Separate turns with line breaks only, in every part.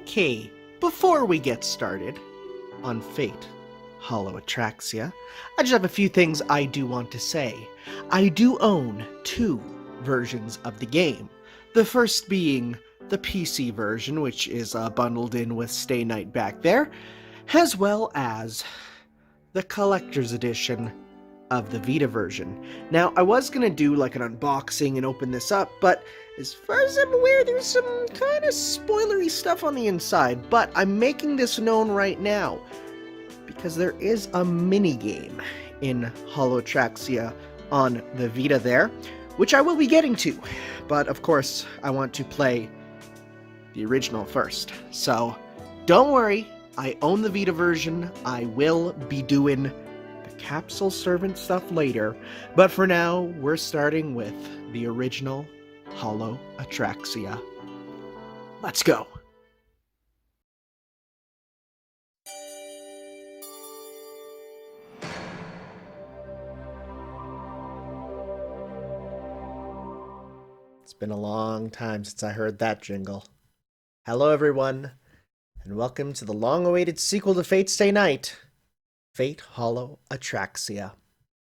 Okay, before we get started on Fate, Hollow Ataraxia, I just have a few things I do want to say. I do own two versions of the game. The first being the PC version, which is bundled in with Stay Night back there, as well as the collector's edition of the Vita version. Now, I was going to do like an unboxing and open this up, but as far as I'm aware, there's some kind of spoilery stuff on the inside, but I'm making this known right now because there is a mini game in Hollow Ataraxia on the Vita there, which I will be getting to, but of course, I want to play the original first. So, don't worry, I own the Vita version. I will be doing the capsule servant stuff later, but for now, we're starting with the original Hollow Ataraxia. Let's go! It's been a long time since I heard that jingle. Hello everyone, and welcome to the long-awaited sequel to Fate Stay Night, Fate Hollow Ataraxia,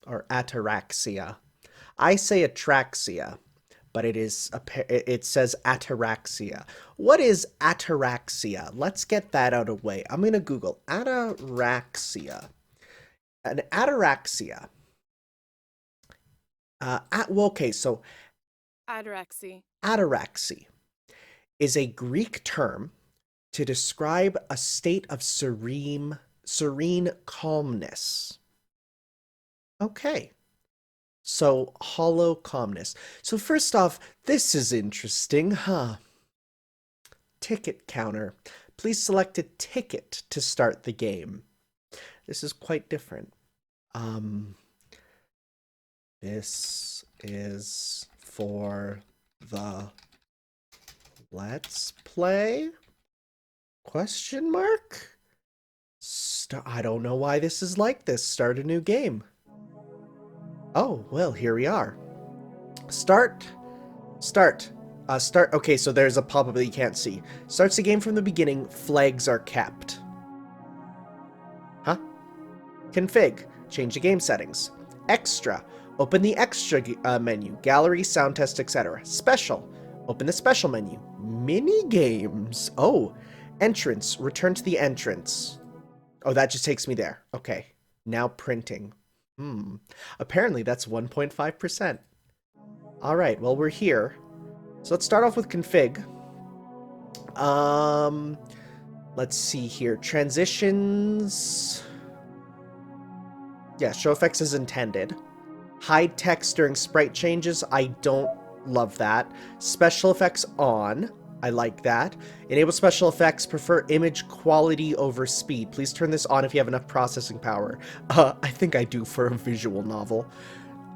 or Ataraxia. I say Ataraxia, but it says Ataraxia. What is Ataraxia? Let's get that out of the way. I'm going to Google Ataraxia. An Ataraxia. So Ataraxy is a Greek term to describe a state of serene calmness. Okay. So, hollow calmness. So first off, this is interesting, huh? Ticket counter. Please select a ticket to start the game. This is quite different. This is for the Let's Play? Question mark? I don't know why this is like this. Start a new game. Oh, well, here we are. Start. Okay, so there's a pop-up that you can't see. Starts the game from the beginning. Flags are kept. Huh? Config. Change the game settings. Extra. Open the extra menu. Gallery, sound test, etc. Special. Open the special menu. Mini games. Oh. Entrance. Return to the entrance. Oh, that just takes me there. Okay. Now printing. Apparently that's 1.5%. Alright, well, we're here. So let's start off with config. Let's see here. Transitions. Yeah, show effects as intended. Hide text during sprite changes. I don't love that. Special effects on. I like that. Enable special effects. Prefer image quality over speed. Please turn this on if you have enough processing power. I think I do for a visual novel.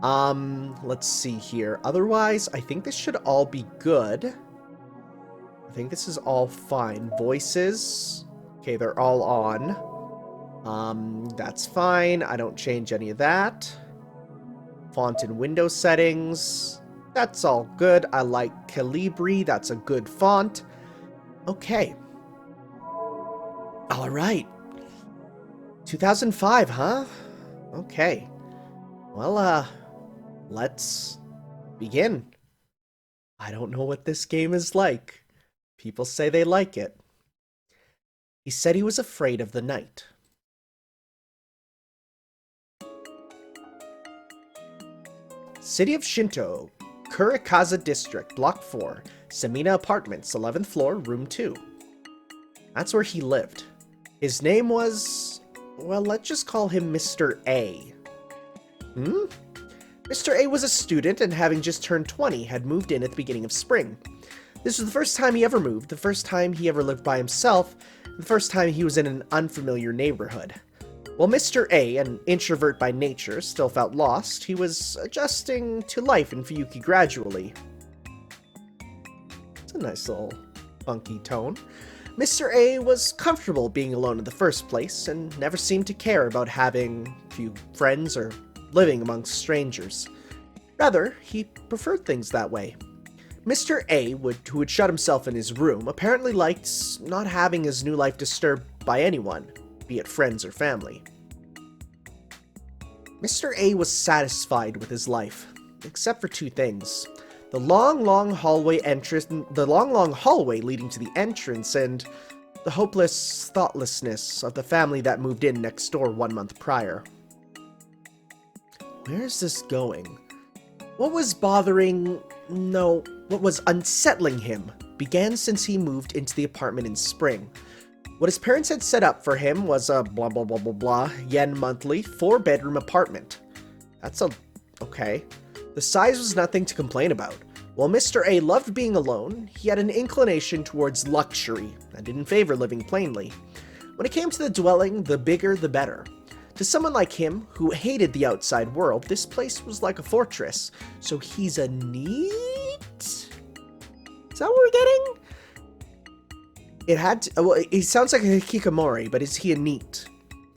Let's see here. Otherwise, I think this should all be good. I think this is all fine. Voices. Okay, they're all on. That's fine. I don't change any of that. Font and window settings. That's all good. I like Calibri. That's a good font. Okay. All right. 2005, huh? Okay. Well, let's begin. I don't know what this game is like. People say they like it. He said he was afraid of the night. City of Shinto, Kurikaza District, Block 4, Samina Apartments, 11th floor, Room 2. That's where he lived. His name was... well, let's just call him Mr. A. Mr. A was a student and having just turned 20, had moved in at the beginning of spring. This was the first time he ever moved, the first time he ever lived by himself, the first time he was in an unfamiliar neighborhood. While Mr. A, an introvert by nature, still felt lost, he was adjusting to life in Fuyuki gradually. It's a nice little funky tone. Mr. A was comfortable being alone in the first place, and never seemed to care about having few friends or living amongst strangers. Rather, he preferred things that way. Mr. A, who had shut himself in his room, apparently liked not having his new life disturbed by anyone, be it friends or family. Mr. A was satisfied with his life, except for two things. The long hallway leading to the entrance, and the hopeless thoughtlessness of the family that moved in next door 1 month prior. Where is this going? What was unsettling him began since he moved into the apartment in spring. What his parents had set up for him was a blah blah blah blah blah yen monthly 4-bedroom apartment. Okay. The size was nothing to complain about. While Mr. A loved being alone, he had an inclination towards luxury and didn't favor living plainly. When it came to the dwelling, the bigger the better. To someone like him, who hated the outside world, this place was like a fortress. So he's a neat? Is that what we're getting? He sounds like a hikikomori, but is he a neat?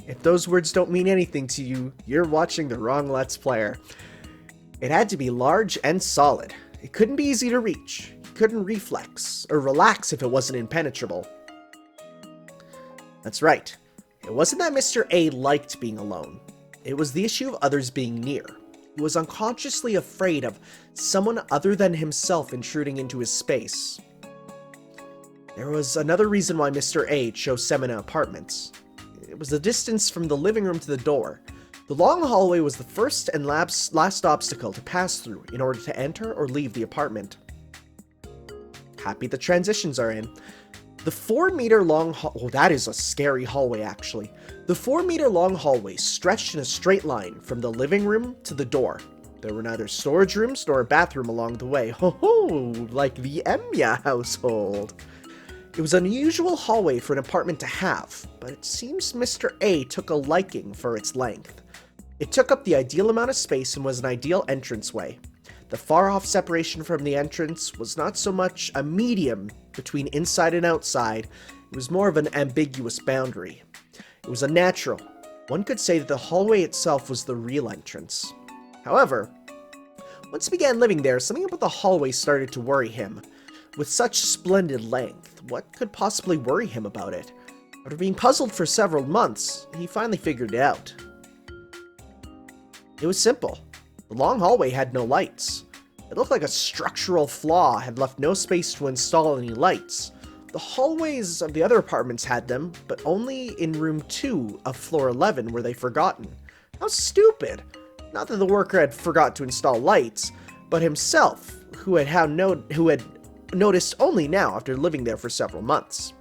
If those words don't mean anything to you, you're watching the wrong Let's Player. It had to be large and solid. It couldn't be easy to reach. He couldn't reflex or relax if it wasn't impenetrable. That's right. It wasn't that Mr. A liked being alone. It was the issue of others being near. He was unconsciously afraid of someone other than himself intruding into his space. There was another reason why Mr. A chose Semina Apartments. It was the distance from the living room to the door. The long hallway was the first and last obstacle to pass through in order to enter or leave the apartment. Happy the transitions are in. The 4-meter long that is a scary hallway actually. The 4-meter long hallway stretched in a straight line from the living room to the door. There were neither storage rooms nor a bathroom along the way. Ho ho, like the Emiya household. It was an unusual hallway for an apartment to have, but it seems Mr. A took a liking for its length. It took up the ideal amount of space and was an ideal entranceway. The far-off separation from the entrance was not so much a medium between inside and outside, it was more of an ambiguous boundary. It was unnatural. One could say that the hallway itself was the real entrance. However, once he began living there, something about the hallway started to worry him. With such splendid length, what could possibly worry him about it? After being puzzled for several months, he finally figured it out. It was simple. The long hallway had no lights. It looked like a structural flaw had left no space to install any lights. The hallways of the other apartments had them, but only in room 2 of floor 11 were they forgotten. How stupid! Not that the worker had forgot to install lights, but himself, who had noticed only now after living there for several months.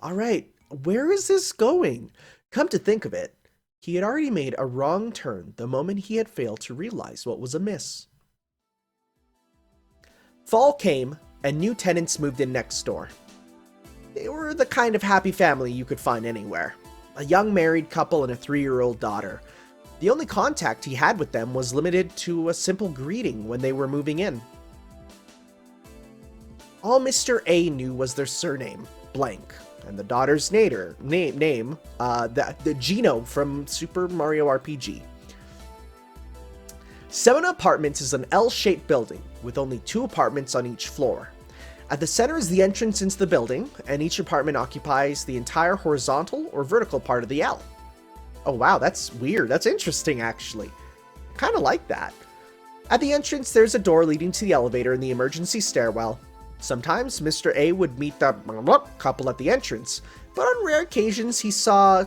Alright, where is this going? Come to think of it, he had already made a wrong turn the moment he had failed to realize what was amiss. Fall came, and new tenants moved in next door. They were the kind of happy family you could find anywhere. A young married couple and a 3-year-old daughter. The only contact he had with them was limited to a simple greeting when they were moving in. All Mr. A knew was their surname, blank, and the daughter's name, the Gino from Super Mario RPG. Semina Apartments is an L-shaped building, with only 2 apartments on each floor. At the center is the entrance into the building, and each apartment occupies the entire horizontal or vertical part of the L. Oh wow, that's weird. That's interesting, actually. I kind of like that. At the entrance, there's a door leading to the elevator and the emergency stairwell. Sometimes Mr. A would meet the couple at the entrance, but on rare occasions he saw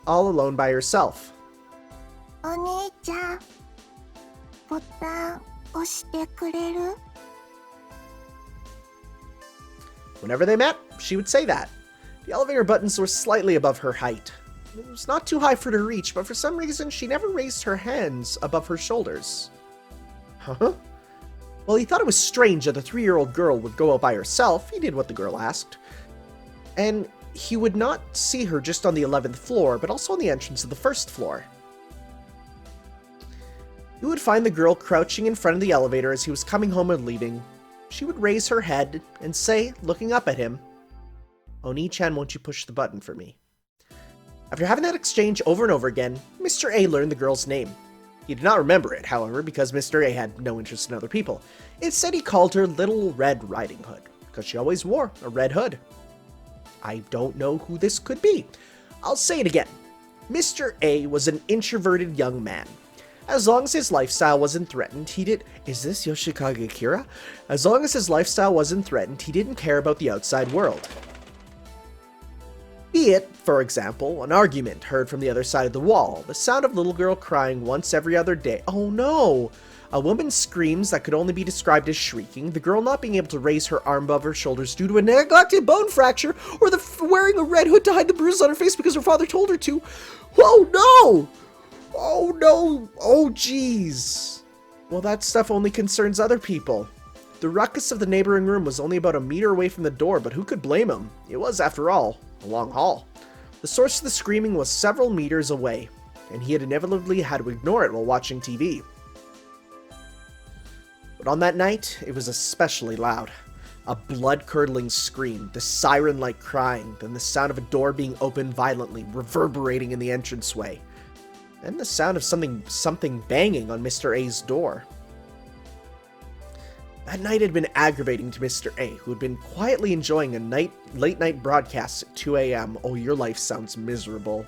all alone by herself.
"お兄ちゃん, ボタン押してくれる?"
Whenever they met, she would say that. The elevator buttons were slightly above her height. It was not too high for her to reach, but for some reason she never raised her hands above her shoulders. Huh? Well, he thought it was strange that the 3-year-old girl would go out by herself. He did what the girl asked. And he would not see her just on the 11th floor, but also on the entrance of the 1st floor. He would find the girl crouching in front of the elevator as he was coming home and leaving. She would raise her head and say, looking up at him, "Oni-chan, won't you push the button for me?" After having that exchange over and over again, Mr. A learned the girl's name. He did not remember it, however, because Mr. A had no interest in other people. Instead, he called her Little Red Riding Hood, because she always wore a red hood. I don't know who this could be. I'll say it again. Mr. A was an introverted young man. As long as his lifestyle wasn't threatened, he did... Is this Yoshikage Kira? As long as his lifestyle wasn't threatened, he didn't care about the outside world. Be it, for example, an argument heard from the other side of the wall, the sound of little girl crying once every other day. Oh no! A woman's screams that could only be described as shrieking, the girl not being able to raise her arm above her shoulders due to a neglected bone fracture, or wearing a red hood to hide the bruises on her face because her father told her to. Oh no! Oh no! Oh jeez! Well, that stuff only concerns other people. The ruckus of the neighboring room was only about a meter away from the door, but who could blame him? It was, after all, a long hall. The source of the screaming was several meters away, and he had inevitably had to ignore it while watching TV. But on that night, it was especially loud. A blood-curdling scream, the siren-like crying, then the sound of a door being opened violently, reverberating in the entranceway. Then the sound of something banging on Mr. A's door. That night had been aggravating to Mr. A, who had been quietly enjoying a late-night broadcast at 2 a.m. Oh, your life sounds miserable.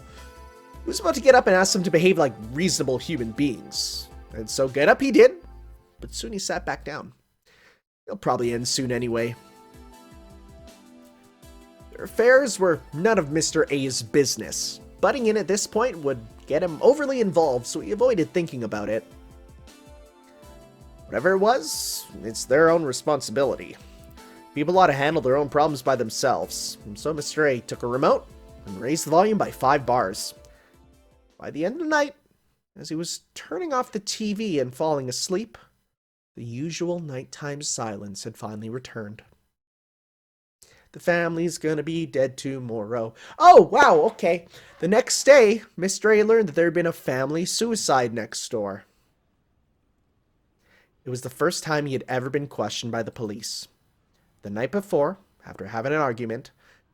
He was about to get up and ask them to behave like reasonable human beings. And so get up he did, but soon he sat back down. It'll probably end soon anyway. Their affairs were none of Mr. A's business. Butting in at this point would get him overly involved, so he avoided thinking about it. Whatever it was, it's their own responsibility. People ought to handle their own problems by themselves. And so Mr. A took a remote and raised the volume by 5 bars. By the end of the night, as he was turning off the TV and falling asleep, the usual nighttime silence had finally returned. The family's gonna be dead tomorrow. Oh, wow, okay. The next day, Mr. A learned that there had been a family suicide next door. It was the first time he had ever been questioned by the police. The night before, after having an argument,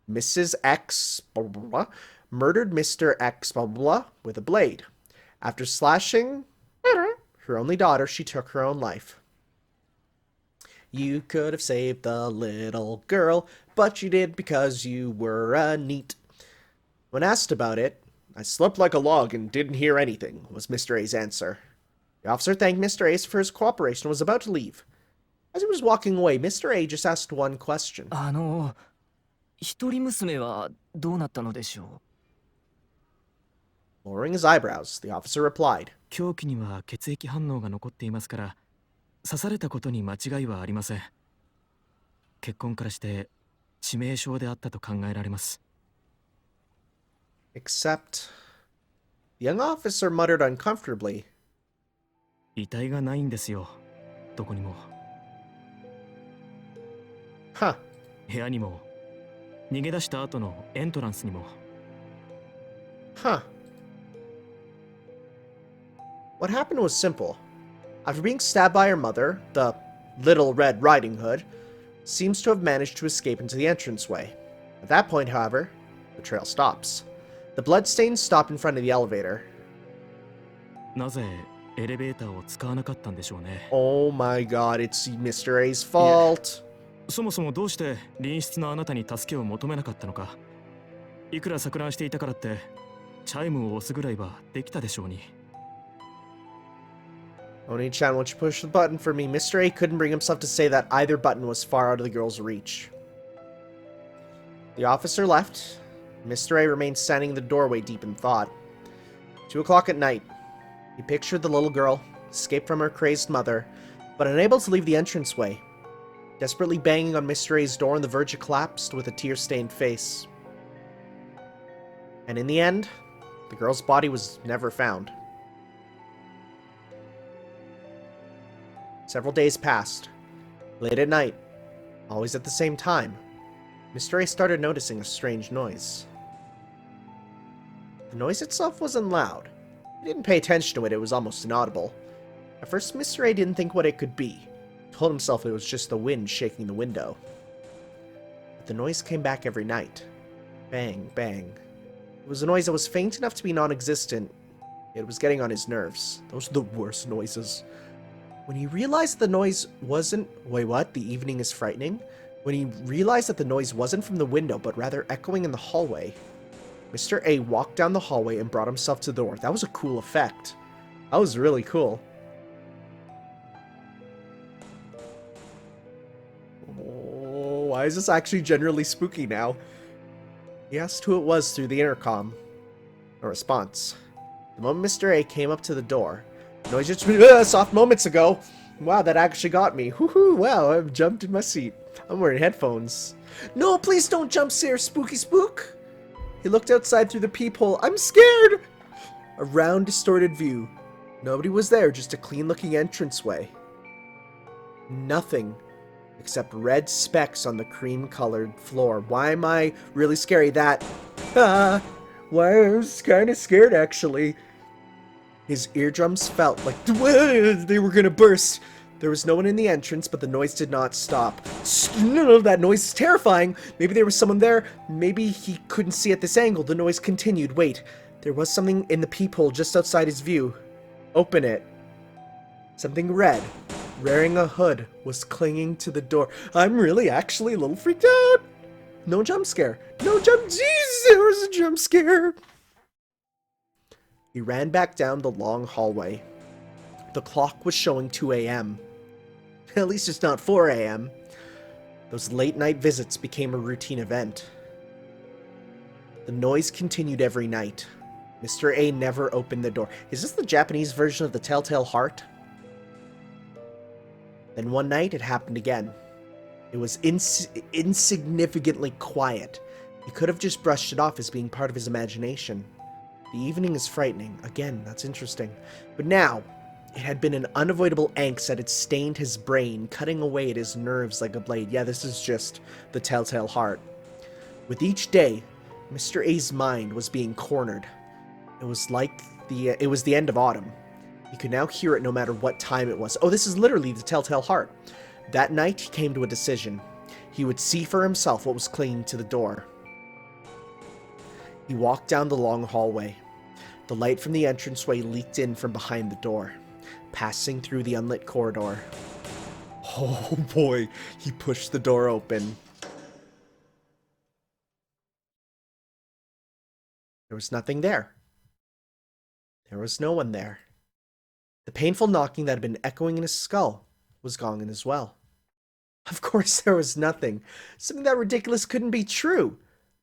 Mrs. X blah, blah, blah, murdered Mr. X blah, blah, with a blade. After slashing her only daughter, she took her own life. You could have saved the little girl, but you did because you were a neat. When asked about it, I slept like a log and didn't hear anything, was Mr. A's answer. The officer thanked Mr. A for his cooperation and was about to leave. As he was walking away, Mr. A just asked one question.
一人娘はどうなったのでしょう
Lowering his eyebrows, the officer replied.
凶器には血液反応が残っていますから、刺されたことに間違いはありません。血痕からして致命傷であったと考えられます。
Except, the young officer muttered uncomfortably.
遺体がないんですよ、どこにも。
Huh.
部屋にも、逃げ出した後のエントランスにも。
Huh. What happened was simple. After being stabbed by her mother, the Little Red Riding Hood seems to have managed to escape into the entranceway. At that point, however, the trail stops. The bloodstains stop in front of the elevator.
なぜエレベーターを使わなかったんでしょうね。
Oh my god, it's Mr. A's fault.
そもそもどうして隣室のあなたに助けを求めなかったのか。いくら錯乱していたからってチャイムを押すぐらいはできたでしょうに。
Oni-chan, won't you push the button for me? Mr. A couldn't bring himself to say that either button was far out of the girl's reach. The officer left. Mr. A remained standing in the doorway deep in thought. 2 o'clock at night. He pictured the little girl, escaped from her crazed mother, but unable to leave the entranceway. Desperately banging on Mr. A's door on the verge of collapse with a tear-stained face. And in the end, the girl's body was never found. Several days passed. Late at night, always at the same time, Mr. A started noticing a strange noise. The noise itself wasn't loud. He didn't pay attention to it, it was almost inaudible. At first, Mr. A didn't think what it could be. He told himself it was just the wind shaking the window. But the noise came back every night. Bang, bang. It was a noise that was faint enough to be non-existent, It was getting on his nerves. Those are the worst noises. When he realized the noise wasn't... Wait, what? The evening is frightening? When he realized that the noise wasn't from the window, but rather echoing in the hallway, Mr. A walked down the hallway and brought himself to the door. That was a cool effect. That was really cool. Oh, why is this actually generally spooky now? He asked who it was through the intercom. No response. The moment Mr. A came up to the door, the noise just soft moments ago. Wow, that actually got me. Woohoo, wow, I've jumped in my seat. I'm wearing headphones. No, please don't jump scare, spooky spook. He looked outside through the peephole. I'm scared! A round, distorted view. Nobody was there, just a clean-looking entranceway. Nothing except red specks on the cream-colored floor. Why am I really scary? Why I was kind of scared, actually. His eardrums felt like they were gonna burst. There was no one in the entrance, but the noise did not stop. No, that noise is terrifying. Maybe there was someone there. Maybe he couldn't see at this angle. The noise continued. Wait, there was something in the peephole just outside his view. Open it. Something red, wearing a hood, was clinging to the door. I'm really actually a little freaked out. No jump scare. No jump. Jeez, there was a jump scare. He ran back down the long hallway. The clock was showing 2 a.m. At least it's not 4 a.m. Those late-night visits became a routine event. The noise continued every night. Mr. A never opened the door. Is this the Japanese version of the Telltale Heart? Then one night, it happened again. It was insignificantly quiet. He could have just brushed it off as being part of his imagination. The evening is frightening. Again, that's interesting. But now, it had been an unavoidable angst that had stained his brain, cutting away at his nerves like a blade. Yeah, this is just the Telltale Heart. With each day, Mr. A's mind was being cornered. It was the end of autumn. He could now hear it no matter what time it was. Oh, this is literally the Telltale Heart. That night, he came to a decision. He would see for himself what was clinging to the door. He walked down the long hallway. The light from the entranceway leaked in from behind the door, passing through the unlit corridor. Oh boy, he pushed the door open. There was nothing there. There was no one there. The painful knocking that had been echoing in his skull was gone as well. Of course there was nothing. Something that ridiculous couldn't be true.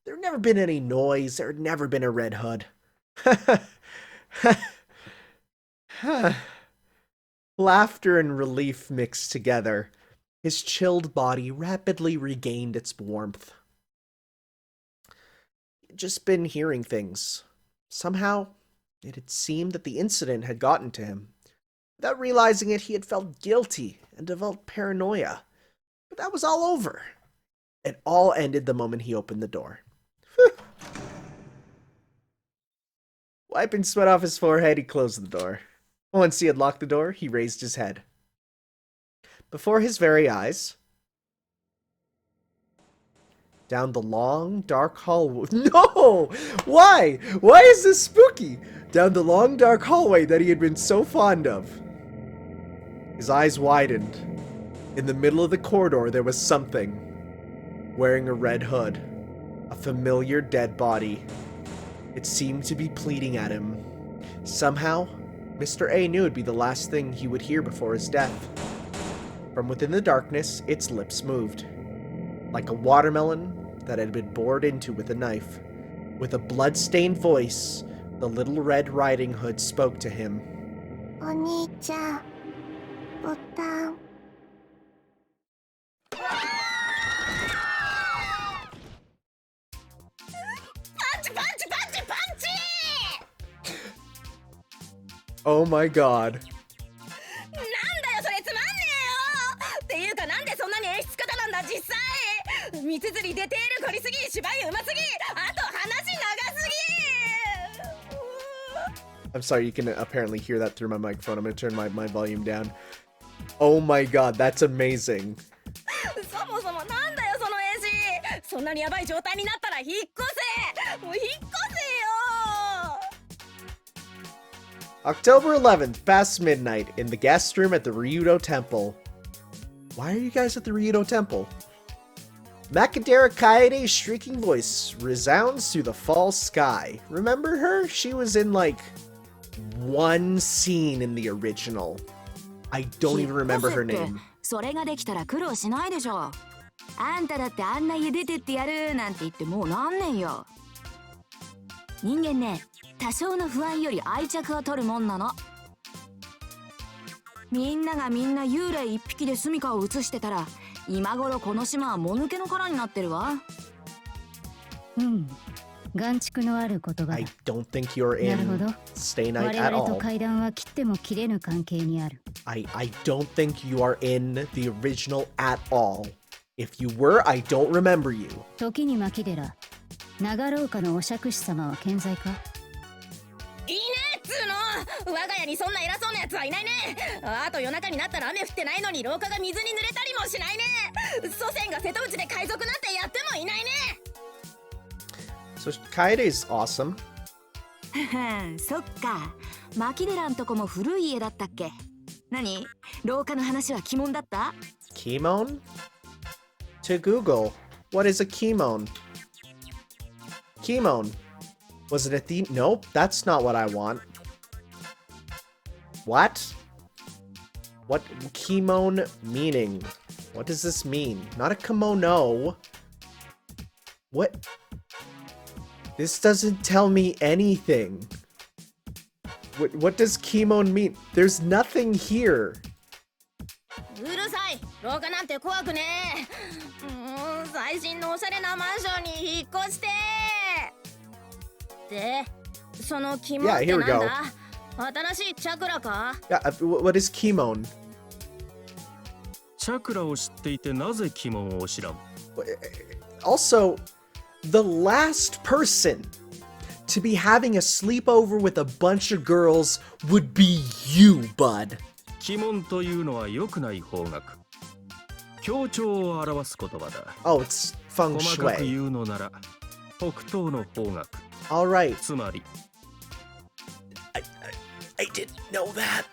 There had never been any noise. There had never been a red hood. Laughter and relief mixed together. His chilled body rapidly regained its warmth. He'd just been hearing things. Somehow, it had seemed that the incident had gotten to him. Without realizing it, he had felt guilty and developed paranoia. But that was all over. It all ended the moment he opened the door. Wiping sweat off his forehead, he closed the door. Once he had locked the door, he raised his head. Before his very eyes, down the long, dark hallway... No! Why? Why is this spooky? Down the long, dark hallway that he had been so fond of. His eyes widened. In the middle of the corridor, there was something. Wearing a red hood. A familiar dead body. It seemed to be pleading at him. Somehow, Mr. A knew it'd be the last thing he would hear before his death. From within the darkness, its lips moved. Like a watermelon that had been bored into with a knife. With a blood-stained voice, the Little Red Riding Hood spoke to him.
お兄ちゃん、ボタン。
Oh my god.
なんだよそれつまんねえよっていうかなんでそんなに演出家なんだ実際見つづりデテール凝りすぎ芝居うますぎあと話長すぎ
I'm sorry, you can apparently hear that through my microphone. I'm gonna turn my volume down. Oh my god, that's amazing.
そもそもなんだよその絵師そんなにヤバい状態になったら引っ越せもう引っ越せよ
October 11th, past midnight, in the guest room at the Ryudo Temple. Why are you guys at the Ryudo Temple? Makadera Kaede's shrieking voice resounds through the fall sky. Remember her? She was in like one scene in the original. I don't even remember her name.
それができたら苦労しないでしょ。あんただってあんな家出てってやるなんて言ってもう何年よ。人間ね、多少の不安より愛着を取るもんなの。みんながみんな幽霊一匹で住処を移してたら、今頃この島はもぬけの殻になってるわ。
眼蓄のある言葉だ。
I don't think you're in Stay Night at
我々と
all.
階段は切っても切れぬ関係にある。
I don't think you are in the original at all. If you were, I don't remember you.
時に牧寺、長廊下のお釈師様は健在か？
いいねっつーの。我が家にそんな偉そうなやつはいないね。あと夜中になったら雨降ってないのに廊下が水に濡れたりもしないね。祖先が瀬戸内で海賊なんてやってもいないね。
So Kaede is awesome.
そっか。牧寺んとこも古い家だったっけ？何？廊下の話は鬼門だった？
Kimon? To Google, what is a kimon? Kimon. Was it a theme? Nope, that's not what I want. What? What kimon meaning? What does this mean? Not a kimono. What? This doesn't tell me anything. What does kimon mean? There's nothing here.
うるさい。廊下なんて怖くねえ。最新のおしゃれなマンションに引っ越して。で、その鬼門ってなんだ？新しいチャクラか？
Yeah, what is kimon?
チャクラを知っていてなぜ鬼門を知らん？
Also, the last person to be having a sleepover with a bunch of girls would be you, bud.
鬼門というのは良くない方角。強調を表す言葉だ。
Oh, it's feng
細かく
shui.
言うのなら、北東の方角。
All right.
つまり、
I didn't know that.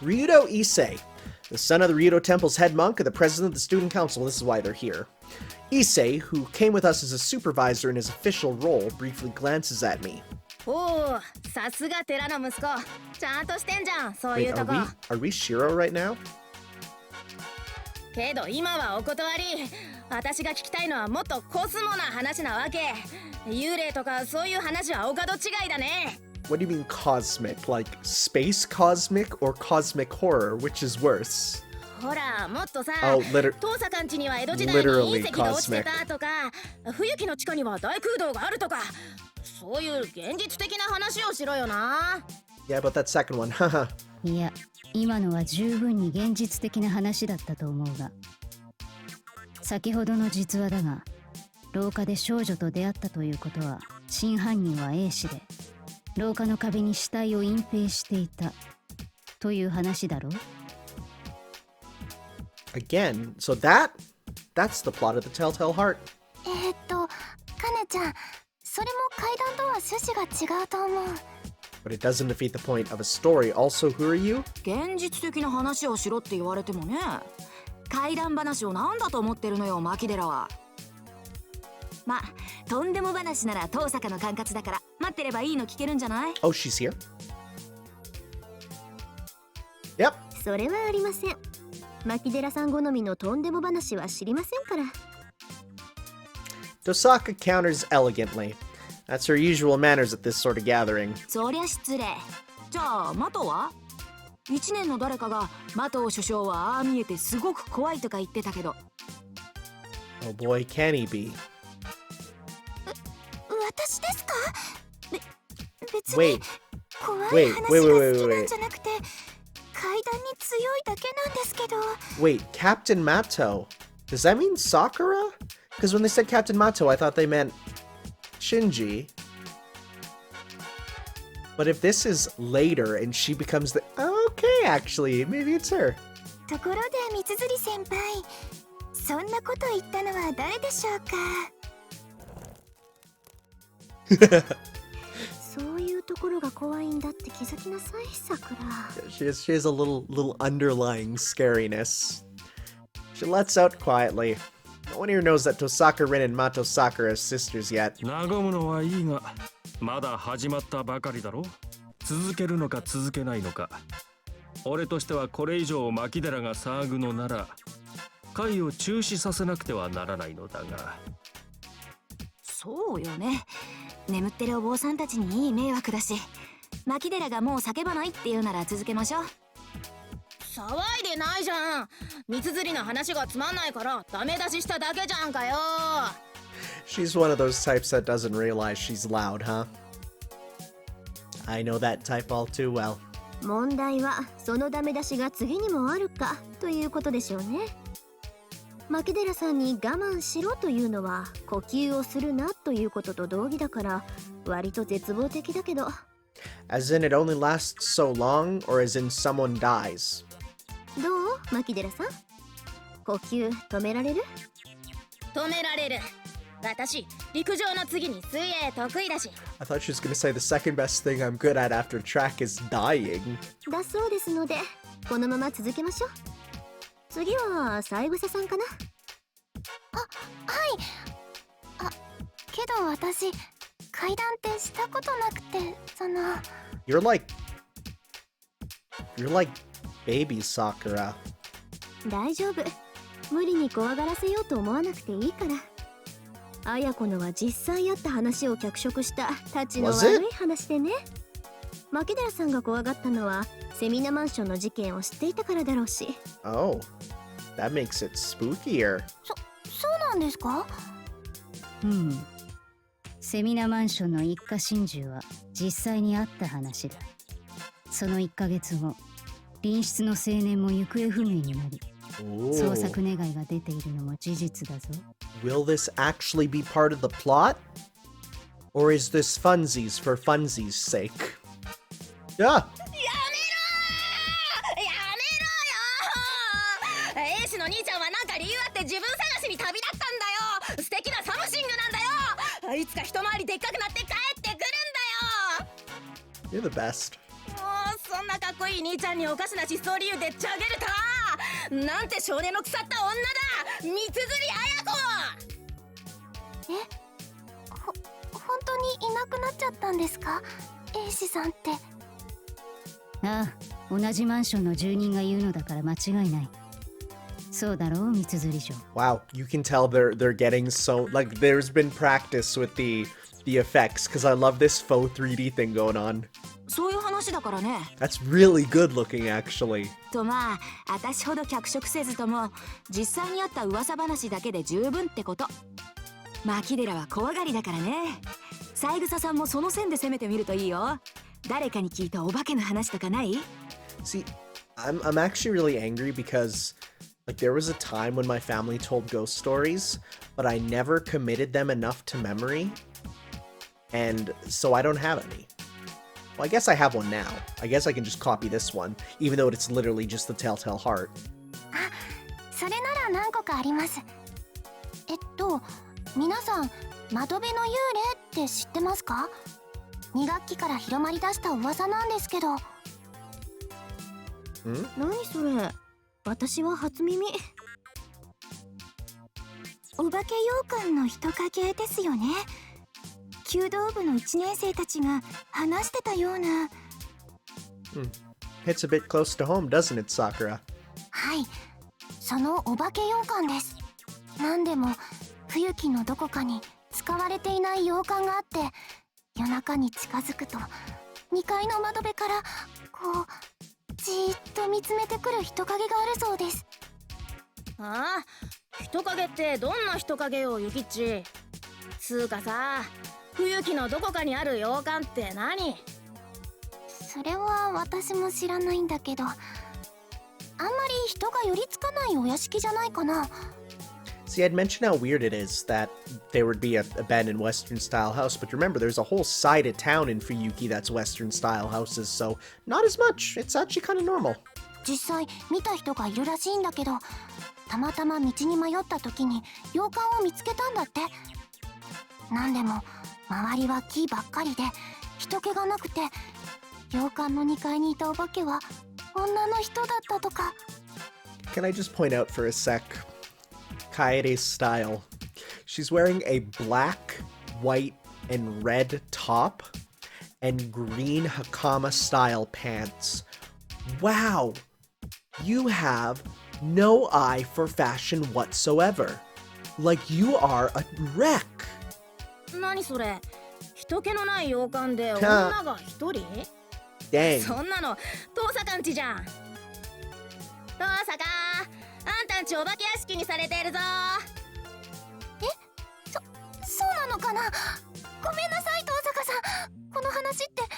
Ryudo Issei, the son of the Ryudo Temple's head monk and the president of the student council. This is why they're here. Issei, who came with us as a supervisor in his official role, briefly glances at me.
おお、さすが寺の息子。ちゃんとしてんじゃん、そうい
Wait,
うとこ。
are we Shiro right now?
けど今はお断り。私が聞きたいのはもっとコスモな話なわけ。幽霊とかそういう話はお門違いだね。
What do you mean cosmic? Like space cosmic or cosmic horror? Which is worse?
ほら、もっとさ、
Oh,
当佐館地には江戸時代に
literally
隕石が落ちてたとか、冬木の地下には大空洞があるとか、そういう現実的な話をしろよな。
Yeah, but that second one, haha.
いや、今のは十分に現実的な話だったと思うが、先ほどの実話だが、廊下で少女と出会ったということは、真犯人は A 氏で、廊下の壁に死体を隠蔽していたという話だろう。
Again, so that's the plot of the Telltale Heart.
カネちゃん、それも階段とは趣旨が違うと思う。
But it doesn't defeat the point of a story. Also, who are you?
現実的な話をしろって言われてもね。怪談話を何だと思ってるのよ、牧寺は。まあ、とんでも話なら当坂の管轄だから待ってればいいの聞けるんじゃない？
Oh, she's here. Yep.
それはありません。牧寺さん好みのとんでも話は知りませんから。
Tosaka counters elegantly. That's her usual manners at this sort of gathering.
そりゃ失礼。じゃあ、マトは？一年の誰かがマト首相はああ見えてすごく怖いとか言ってたけど。
Oh boy, can he be?
私ですか？別に
Wait,
怖い
wait,
話が
wait,
好
wait,
き
wait,
なん
wait.
じゃなくて、階段に強いだけなんですけど。
Wait, Captain Mato. Does that mean Sakura? Because when they said Captain Mato, I thought they meant Shinji. But if this is later and she becomes the... Okay, actually, maybe it's her.
ところで三辻先輩、そんなこと言ったのは誰でしょうか？そういうところが怖いんだって気づきなさい、さくら。
She has a little underlying scariness. She lets out quietly. No one here knows that Tosaka Rin and Mato Sakura are sisters yet.
和むのはいいが、まだ始まったばかりだろ。続けるのか続けないのか。俺としてはこれ以上牧寺が騒ぐのなら、会を中止させなくてはならないのだが。
そうよね。眠ってるお坊さんたちにいい迷惑だし、牧寺がもう叫ばないって言うなら続けましょう。
騒いでないじゃん。三つ釣りの話がつまんないからダメ出ししただけじゃんかよ。
She's one of those types that doesn't realize she's loud, huh? I know that type all too well.
問題はそのダメ出しが次にもあるかということでしょうね。牧寺さんに我慢しろというのは呼吸をするなということと同義だから割と絶望的だけど。
As in it only lasts so long, or as in someone dies?
どう牧寺さん、呼吸止められる？
止められる。私陸上の次に水泳得意だし。
I thought she was gonna say the second best thing I'm good at after track is dying.
だそうですのでこのまま続けましょう。次は三枝さんかな。はい。けど私階段ってしたことなくて、
You're like baby Sakura.
大丈夫、無理に怖がらせようと思わなくていいから。綾子のは実際あった話を脚色したたちの悪い話でね。牧寺さんが怖がったのはセミナマンションの事件を知っていたからだろうし。
Oh, that makes it spookier.
そうなんですか？
セミナマンションの一家心中は実際にあった話だ。その1ヶ月後、隣室の青年も行方不明になり、捜索願いが出ているのも事実だぞ。
Will this actually be part of the plot? Or is this funsies for funsies' sake? Yeah!
やめろよ。エースの兄ちゃんはなんか理由あって自分探しに旅立ったんだよ。素敵なサムシングなんだよ。いつか一回りでっかくなって帰ってくるんだよ。
You're the best.
もうそんなかっこいい兄ちゃんにおかしな失踪理由でチャゲるた。なんて少年の腐った女だ。三つ釣り綾子。
本当にいなくなっちゃったんですか、英子さんって。
ああ、同じマンションの住人が言うのだから間違いない。そうだろう、三つ釣り嬢。
Wow, you can tell they're getting so like there's been practice with the effects because I love this faux 3D thing going on.
そういう話だからね。
That's really good looking actually.
とまあ、私ほど脚色せずとも実際にあった噂話だけで十分ってこと。牧寺は怖がりだからね。三枝さんもその線で攻めてみるといいよ。誰かに聞いたお化けの話とかない？
See, I'm actually really angry because like there was a time when my family told ghost stories, but I never committed them enough to memory. And so I don't have any. Well, I guess I have one now. I guess I can just copy this one, even though it's literally just the Telltale Heart.
それなら何個かあります。皆さん窓辺の幽霊って知ってますか？2学期から広まりだした噂なんですけど。何それ、私は初耳。お化け洋館の人影ですよね。弓道部の1年生たちが話してたような。
Hits a bit close to home, doesn't it, Sakura?
はい、そのお化け洋館です。なんでも冬季のどこかに使われていない洋館があって、夜中に近づくと2階の窓辺からこうじーっと見つめてくる人影があるそうです。
ああ、人影ってどんな人影よ、ゆきっち。つうかさ、冬季のどこかにある洋館って何？
それは私も知らないんだけど、あんまり人が寄りつかないお屋敷じゃないかな。
See, I'd mentioned how weird it is that there would be an abandoned Western-style house, but remember, there's a whole side of town in Fuyuki that's Western-style houses, so not as much. It's actually kind of normal.
実際見た人がいるらしいんだけど、たまたま道に迷った時に洋館を見つけたんだって。なんでも周りは木ばっかりで一人気がなくて、洋館の2階にいたお化けは女の人だったとか。
Can I just point out for a sec Kaede's style? She's wearing a black, white, and red top and green Hakama style pants. Wow! You have no eye for fashion whatsoever. Like you are a wreck.
何それ、人気のない洋館で女が一人？
Dang.
そんなの遠坂んちじゃん。遠坂、あんたんちお化け屋敷にされてるぞ。
そうなのかな。ごめんなさい遠坂さん。この話って遠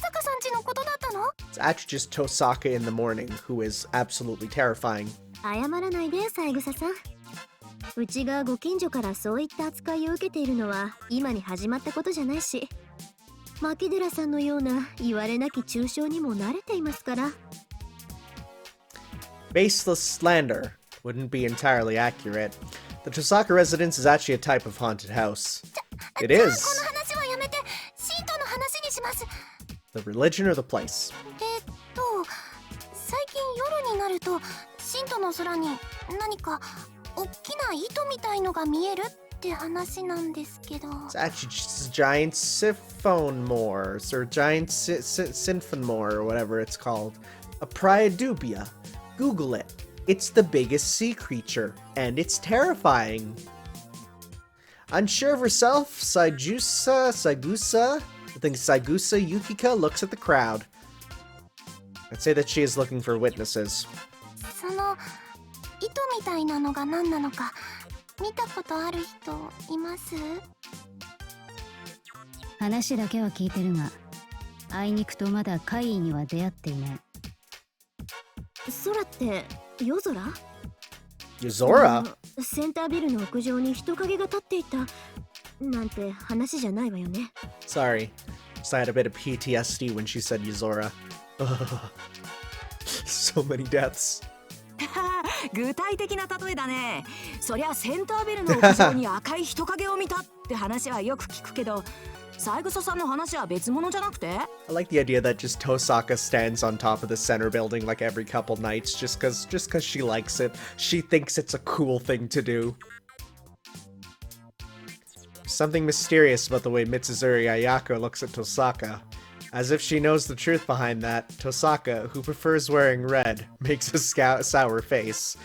坂さんちのことだったの？
It's actually just Tosaka in the morning, who is absolutely terrifying.
謝らないで三枝さん。うちがご近所からそういった扱いを受けているのは今に始まったことじゃないし、牧寺さんのような言われなき中傷にも慣れていますから。
Baseless slander wouldn't be entirely accurate. The Tosaka residence is actually a type of haunted house. It
じゃあこ
is.
の話はやめて神道の話にします。
The religion or the place?
最近夜になると神道の空に何か大きな糸みたいのが見えるって話なんですけど。
It's actually just a giant siphonmore, or giant sinfonmore, or whatever it's called. A Priadubia. Google it. It's the biggest sea creature, and it's terrifying. Unsure of herself, Saigusa, I think Saigusa Yukika looks at the crowd. I'd say that she is looking for witnesses.
その糸みたいなのが何なのか見たことある人います？
話だけは聞いてるが、あいにくとまだ怪異には出会っていない。
空って夜空？
Yuzora?
センタービルの屋上に人影が立っていたなんて話じゃないわよね。
Sorry. Just I had a bit of PTSD when she said Yuzora. So many deaths.
具体的な例えだね。そりゃセンタービルの屋上に赤い人影を見たって話はよく聞くけど、三枝さんの話は別物じゃなくて？
I like the idea that just Tosaka stands on top of the center building like every couple nights just cause she likes it. She thinks it's a cool thing to do. Something mysterious about the way Mitsuzuri Ayako looks at Tosaka. As if she knows the truth behind that, Tosaka, who prefers wearing red, makes a sour face.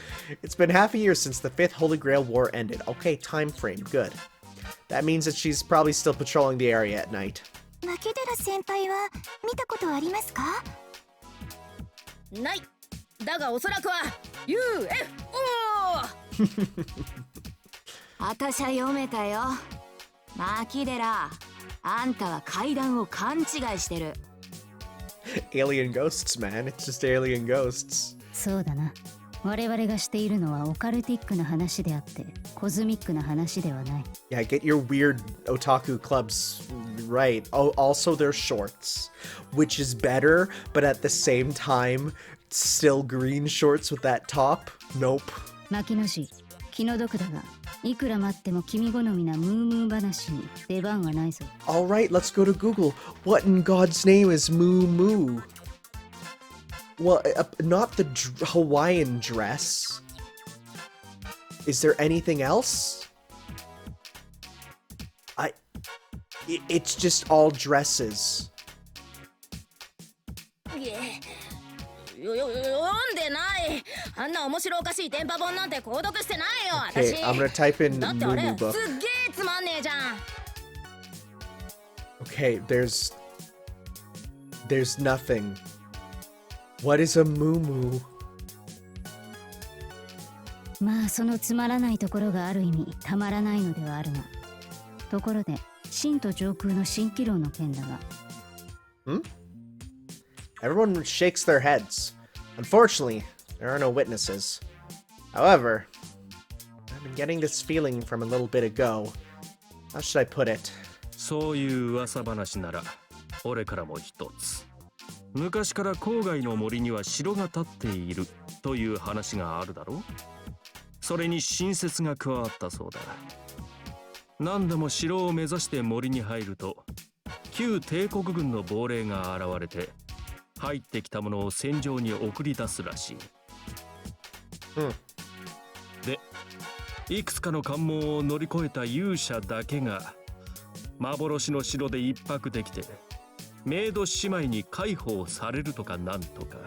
It's been half a year since the 5th Holy Grail War ended. Okay, time frame, good. That means that she's probably still patrolling the area at night.
牧寺先輩は見たことありますか？
ない。だがおそらくは UFO。
あたしゃ読めたよ。牧寺、あんたは階段を勘違いしてる。
Alien ghosts, man. It's just alien ghosts.
そうだな。我々がしているのはオカルティックな話であってコズミックな話ではない。
Yeah, get your weird otaku clubs right. Oh, also their shorts, which is better, but at the same time, still green shorts with that top? Nope.
牧野氏、気の毒だが、いくら待っても君好みなムームー話に出番はないぞ。
Alright, let's go to Google. What in God's name is Moo Moo? Well, not the Hawaiian dress. Is there anything else? It's just all dresses.
読んでない。あんな面白おかしい電波本なんて購読してないよ。
Okay,
私
I'm gonna type in
だって
Moo
あれ
Moo book.
すっげえつまんねえじゃん。
Okay, there's nothing. What is a Moo Moo?
まあそのつまらないところがある意味たまらないのではあるが、ところで神都上空の蜃気楼の件だが。
Everyone shakes their heads. Unfortunately, there are no witnesses. However, I've been getting this feeling from a little bit ago. How should I put it?
そういう噂話なら俺からも一つ。昔から郊外の森には城が建っているという話があるだろう。それに新説が加わったそうだ。何でも城を目指して森に入ると旧帝国軍の亡霊が現れて入ってきたものを戦場に送り出すらしい。で、いくつかの関門を乗り越えた勇者だけが幻の城で一泊できてメイド姉妹に解放されるとかなんとか。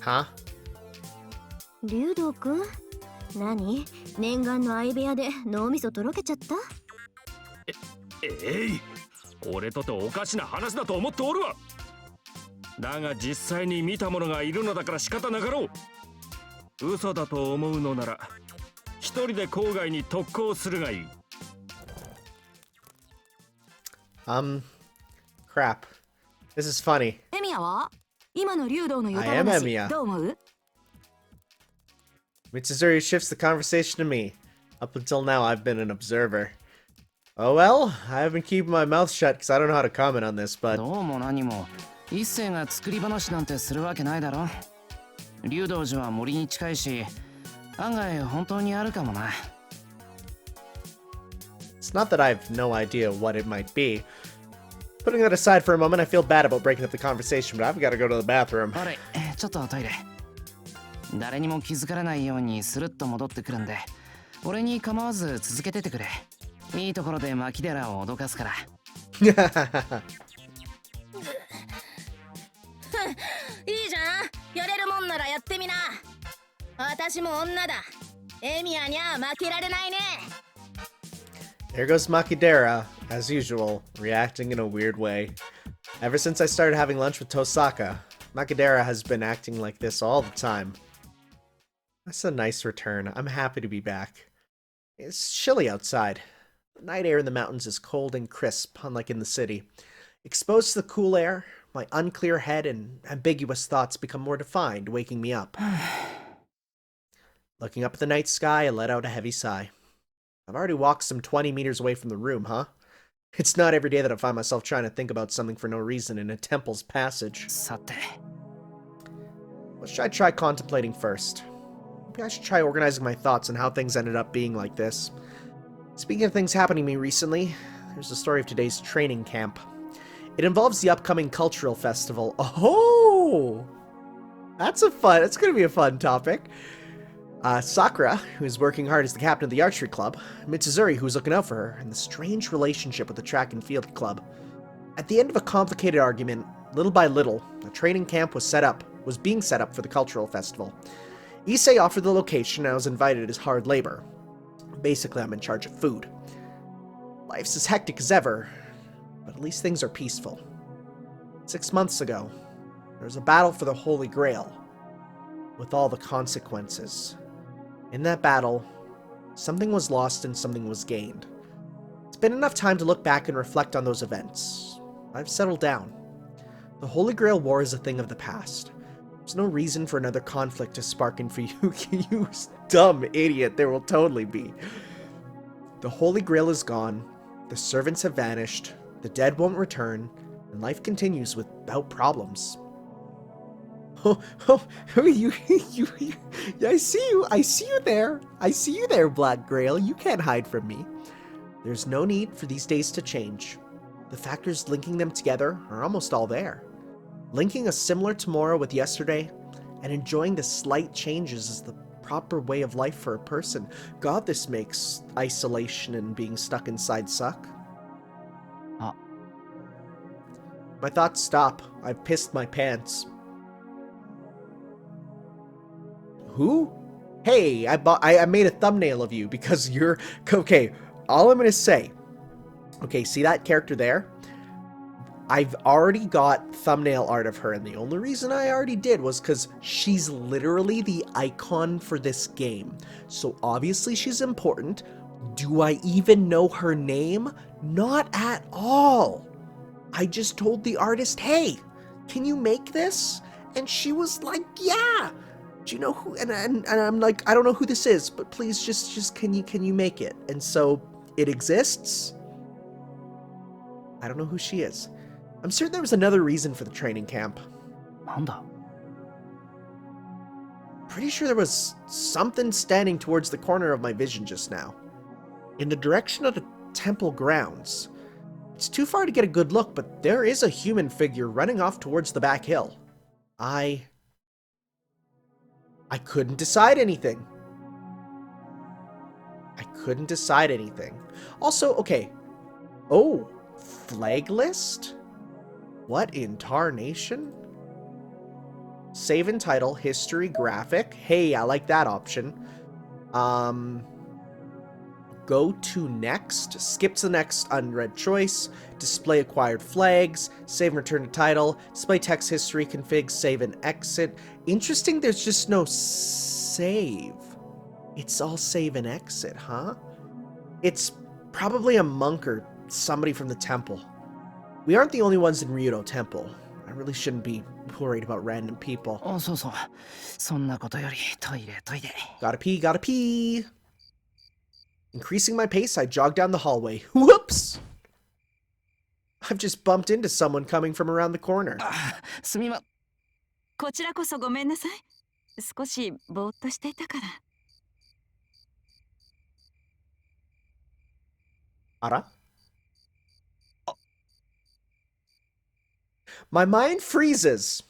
Huh?
竜道くん、何？念願の相部屋で脳みそとろけちゃった？
俺とておかしな話だと思っておるわ。だが実際に見た者がいるのだから仕方なかろう。嘘だと思うのなら一人で郊外に特攻するがいい。
Crap. This is funny.
エミヤは今の竜道のヨタ
I am
話
Emiya.
どう思う？
Mitsuzuri shifts the conversation to me. Up until now, I've been an observer. Oh well, I've been keeping my mouth shut because I don't know how to comment on this, but...
どうも何も一星が作り話なんてするわけないだろ。竜道寺は森に近いし、案外本当にあるかもな。
It's not that I've no idea what it might be. Putting that aside for a moment, I feel bad about breaking up the conversation, but I've got to go to the bathroom.
あれ、ちょっとトイレ。誰にも気づかれないようにスルッと戻ってくるんで、俺に構わず続けててくれ。いいところで牧寺を脅かすから。
いいじゃん、やれるもんならやってみな。私も女だ。エミヤにゃ負けられないね。
There goes Makidera, as usual, reacting in a weird way. Ever since I started having lunch with Tosaka, Makidera has been acting like this all the time. That's a nice return. I'm happy to be back. It's chilly outside. The night air in the mountains is cold and crisp, unlike in the city. Exposed to the cool air, my unclear head and ambiguous thoughts become more defined, waking me up. Looking up at the night sky, I let out a heavy sigh. I've already walked some 20 meters away from the room, huh? It's not every day that I find myself trying to think about something for no reason in a temple's passage.
さて。
What should I try contemplating first? Maybe I should try organizing my thoughts on how things ended up being like this. Speaking of things happening to me recently, there's the story of today's training camp. It involves the upcoming cultural festival. Oh! That's gonna be a fun topic. Sakura, who's working hard as the captain of the archery club, Mitsuzuri, who's looking out for her, and the strange relationship with the track and field club. At the end of a complicated argument, little by little, a training camp was being set up for the cultural festival. Issei offered the location, and I was invited as hard labor. Basically, I'm in charge of food. Life's as hectic as ever, but at least things are peaceful. 6 months ago, there was a battle for the Holy Grail, with all the consequences. In that battle, something was lost and something was gained. It's been enough time to look back and reflect on those events. I've settled down. The Holy Grail War is a thing of the past. There's no reason for another conflict to spark in for you, you dumb idiot. There will totally be. The Holy Grail is gone, the servants have vanished, the dead won't return, and life continues without problems. You, I see you there, Black Grail, you can't hide from me. There's no need for these days to change. The factors linking them together are almost all there. Linking a similar tomorrow with yesterday, and enjoying the slight changes is the proper way of life for a person. God, this makes isolation and being stuck inside suck. My thoughts stop. I've pissed my pants. Who? Hey, I made a thumbnail of you because you're... Okay, all I'm gonna say... Okay, see that character there? I've already got thumbnail art of her, and the only reason I already did was because she's literally the icon for this game. So obviously she's important. Do I even know her name? Not at all. I just told the artist, hey, can you make this? And she was like, yeah. Do you know who? And I'm like, I don't know who this is, but please just can you make it? And so it exists. I don't know who she is. I'm certain there was another reason for the training camp.
なんだ?
Pretty sure there was something standing towards the corner of my vision just now. In the direction of the temple grounds. It's too far to get a good look, but there is a human figure running off towards the back hill. I couldn't decide anything. I couldn't decide anything. Also, okay. Oh, flag list? What in tarnation? Save and title, history, graphic. Hey, I like that option. Go to next. Skip to the next unread choice. Display acquired flags. Save and return to title. Display text history config. Save and exit. Interesting, there's just no save. It's all save and exit, huh? It's probably a monk or somebody from the temple. We aren't the only ones in Ryudo Temple. I really shouldn't be worried about random people.
Oh, so. そんなことよりトイレトイレ。
Gotta pee, gotta pee. Increasing my pace, I jog down the hallway. Whoops! I've just bumped into someone coming from around the corner.
すみま。
こちらこそごめんなさい。少しぼーっとしていたから。
Ara? My mind freezes.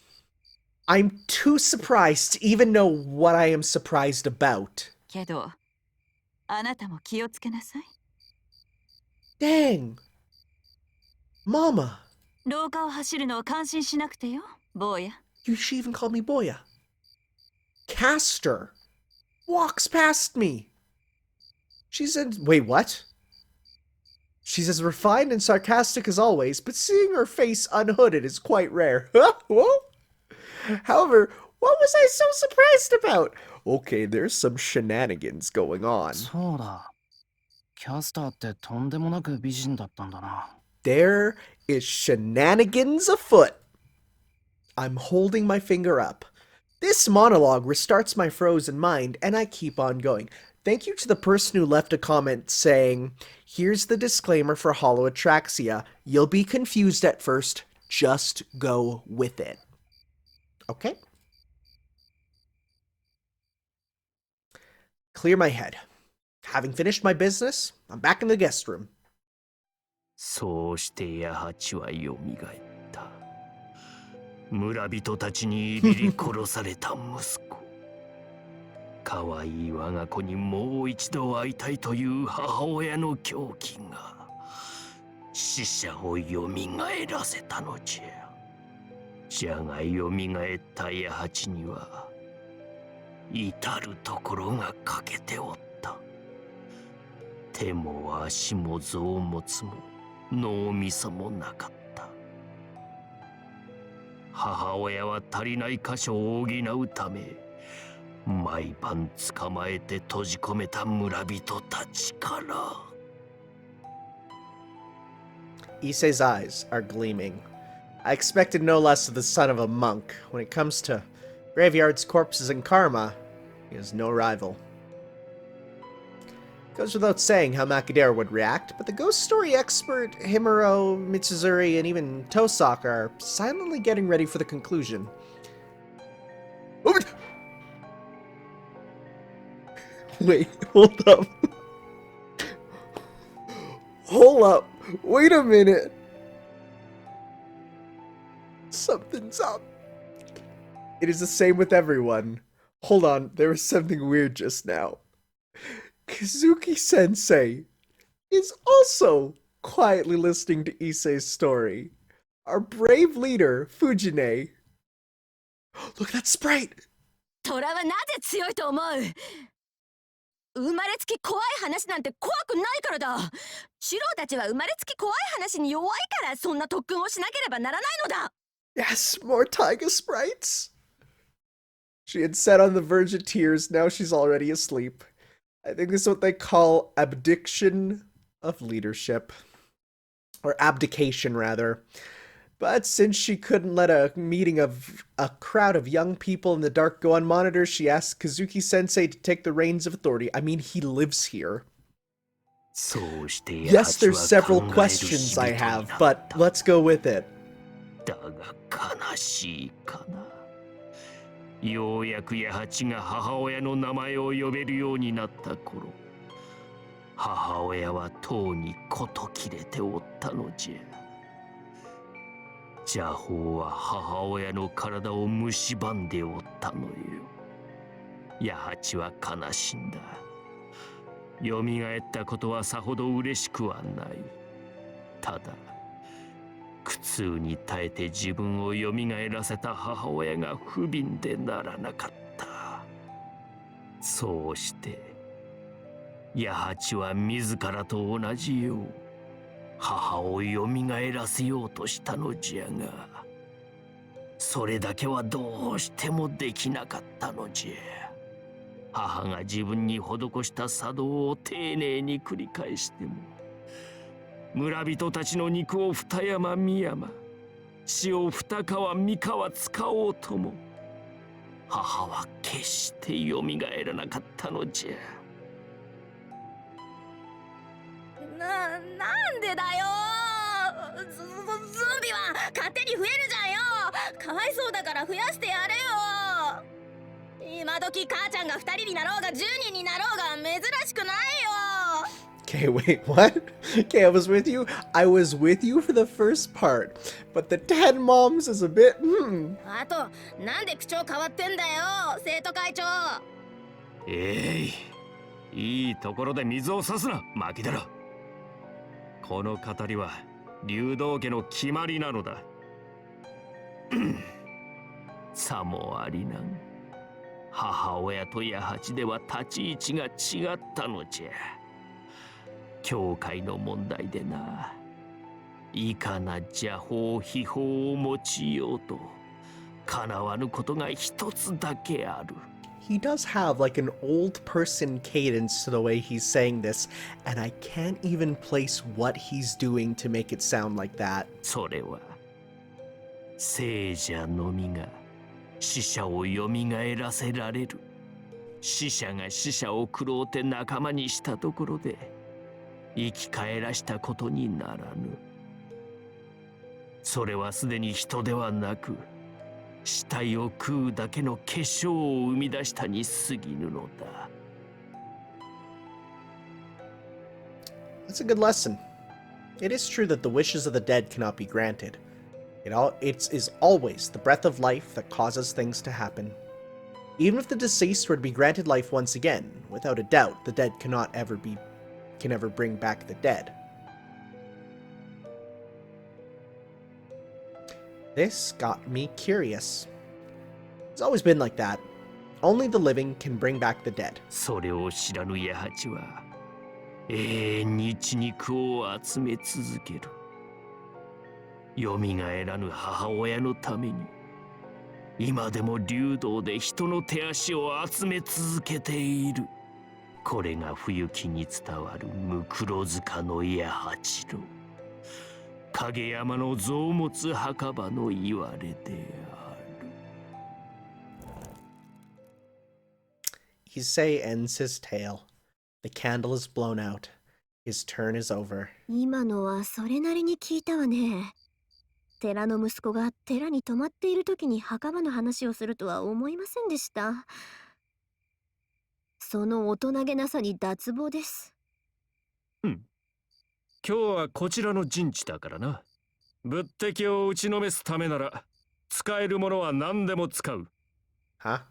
I'm too surprised to even know what I am surprised about.
けど、あなたも気をつけなさい。
Dang. Mama.
廊下を走るのを感心しなくてよ、坊や。
She even called me Boya. Castor walks past me. She said, wait, what? She's as refined and sarcastic as always, but seeing her face unhooded is quite rare. Whoa. However, what was I so surprised about? Okay, there's some shenanigans going on.
そうだ。キャスターってとんでもなく美人だったんだな。
There is shenanigans afoot. I'm holding my finger up. This monologue restarts my frozen mind, and I keep on going. Thank you to the person who left a comment saying, here's the disclaimer for Hollow Ataraxia. You'll be confused at first. Just go with it. Okay? Clear my head. Having finished my business, I'm back in the guest room.
そうして八八はよみがえった。村人たちにいびり殺された息子。可愛い我が子にもう一度会いたいという母親の狂気が死者をよみがえらせたのじゃ。じゃがよみがえった八八には至るところが欠けておった。手も足も臓物も脳みそもなかった。母親は足りない箇所を補うため毎晩捕まえて閉じ込めた村人たちから。
Issei's eyes are gleaming. I expected no less of the son of a monk. When it comes to graveyards, corpses, and karma, he has no rival. Goes without saying how Makidera would react, but the ghost story expert Himuro, Mitsuzuri, and even Tosaka are silently getting ready for the conclusion. Wait, hold up. Hold up. Wait a minute. Something's up. It is the same with everyone. Hold on, there was something weird just now. Kazuki-sensei is also quietly listening to Issei's story. Our brave leader, Fujine. Look at that sprite!
虎はなぜ強いと思う？生まれつき怖い話なんて怖くないからだ。シロたちは生まれつき怖い話に弱いからそんな特訓をしなければならないのだ。
Yes, more taiga sprites! She had sat on the verge of tears, now she's already asleep. I think this is what they call abdiction of leadership. Or abdication, rather. But since she couldn't let a meeting of a crowd of young people in the dark go unmonitored, she asked Kazuki-sensei to take the reins of authority. I mean, he lives here. Yes, there's several questions I have, but let's go with it.
だが悲しいかな。ようやく八八が母親の名前を呼べるようになった頃、母親はとうにこと切れておったのじゃ。邪法は母親の体を蝕んでおったのよ。八八は悲しんだ。よみがえったことはさほど嬉しくはない。ただ苦痛に耐えて自分をよみがえらせた母親が不憫でならなかった。そうして八八は自らと同じよう母をよみがえらせようとしたのじゃが、それだけはどうしてもできなかったのじゃ。母が自分に施した作動を丁寧に繰り返しても、村人たちの肉を二山三山、血を二川三川使おうとも、母は決してよみがえらなかったのじゃ。
なんでだよ。ゾンビは勝手に増えるじゃんよ。かわいそうだから増やしてやれよ。今時母ちゃんが2人になろうが10人になろうが珍しくないよ。
Okay, wait, what? Okay, I was with you. I was with you for the first part, but the 10 moms is a bit.
あとなんで口調変わってんだよ生徒会長。
いいところで水を差すな、マキデラ。この語りは竜道家の決まりなのだ。さもありなん。母親と八八では立ち位置が違ったのじゃ。教会の問題でな、いかな邪法秘法を用いようと叶わぬことが一つだけある。
He does have like an old person cadence to the way he's saying this, and I can't even place what he's doing to make it sound like that.
それは聖者のみが死者をよみがえらせられる。死者が死者を食ろうて仲間にしたところで生き返らしたことにならぬ。それはすでに人ではなく死体を食うだけの化粧を生み出したに過ぎぬのだ。
That's a good lesson. It is true that the wishes of the dead cannot be granted. It is always the breath of life that causes things to happen. Even if the deceased were to be granted life once again, without a doubt, the dead can ever bring back the dead. This got me curious. It's always been like that. Only the living can bring back the dead.
それを知らぬ八八は永遠に血肉を集め続ける。よみがえらぬ母親のために今でも竜道で人の手足を集め続けている。これが冬木に伝わるムクロ塚の八八郎、影山の臓物墓場の言われである。
Issei ends his tale. The candle is blown out. His turn is over.
今のはそれなりに聞いたわね。寺の息子が寺に泊まっている時に墓場の話をするとは思いませんでした。その大人げなさに脱帽です。
今日はこちらの陣地だからな。仏敵を打ちのめすためなら使えるものは何でも使う。
Huh?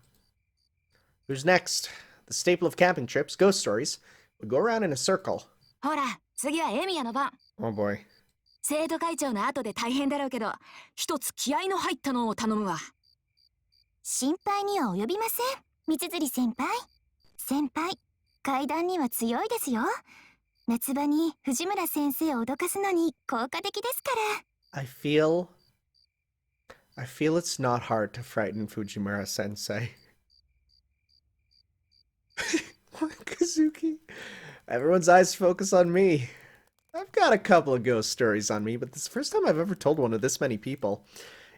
Who's next? The staple of camping trips, ghost stories, would go around in a circle.
ほら次はエミヤの番。
Oh boy.
生徒会長の後で大変だろうけど一つ気合の入ったのを頼むわ。
心配には及びません、三辻先輩。先輩、階段には強いですよ。夏場に藤村先生を脅かすのに効果的ですから。
I feel it's not hard to frighten Fujimura sensei. Kazuki. Everyone's eyes focus on me. I've got a couple of ghost stories on me, but this is the first time I've ever told one to this many people.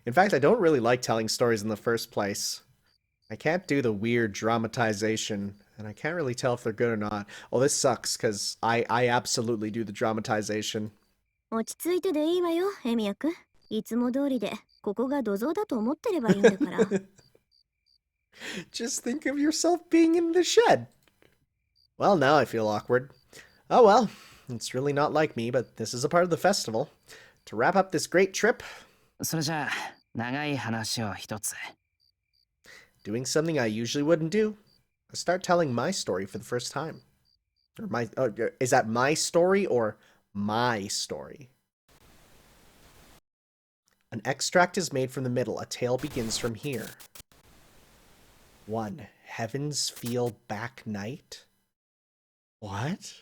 In fact, I don't really like telling stories in the first place. I can't do the weird dramatization, and I can't really tell if they're good or not. Oh, this sucks, because I absolutely do the dramatization.
落ち着いてでいいわよ、エミヤくん。いつも通りで、ここが土蔵だと思ってればいいんだから。
Just think of yourself being in the shed. Well, now I feel awkward. Oh well, it's really not like me, but this is a part of the festival. To wrap up this great trip,
それじゃあ、長い話を一つ。
doing something I usually wouldn't do, I start telling my story for the first time. Or is that my story or my story? An extract is made from the middle. A tale begins from here. 1. Heaven's Feel Back Night? What?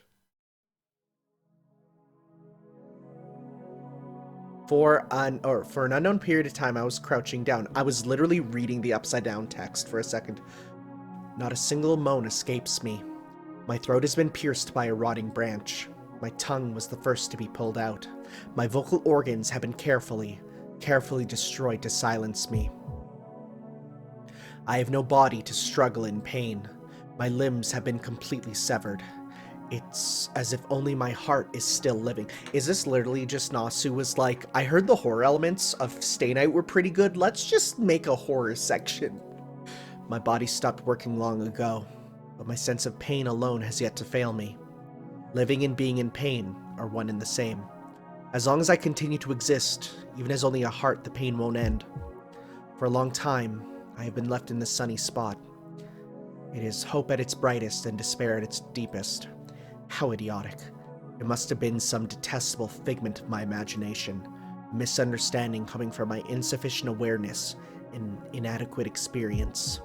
For an unknown period of time, I was crouching down. I was literally reading the upside down text for a second. Not a single moan escapes me. My throat has been pierced by a rotting branch. My tongue was the first to be pulled out. My vocal organs have been carefully destroyed to silence me. I have no body to struggle in pain. My limbs have been completely severed. It's as if only my heart is still living. Is this literally just Nasu was like, I heard the horror elements of Stay Night were pretty good, let's just make a horror section. My body stopped working long ago, but my sense of pain alone has yet to fail me. Living and being in pain are one and the same. As long as I continue to exist, even as only a heart, the pain won't end. For a long time, I have been left in this sunny spot. It is hope at its brightest and despair at its deepest. How idiotic. It must have been some detestable figment of my imagination, misunderstanding coming from my insufficient awareness and inadequate experience.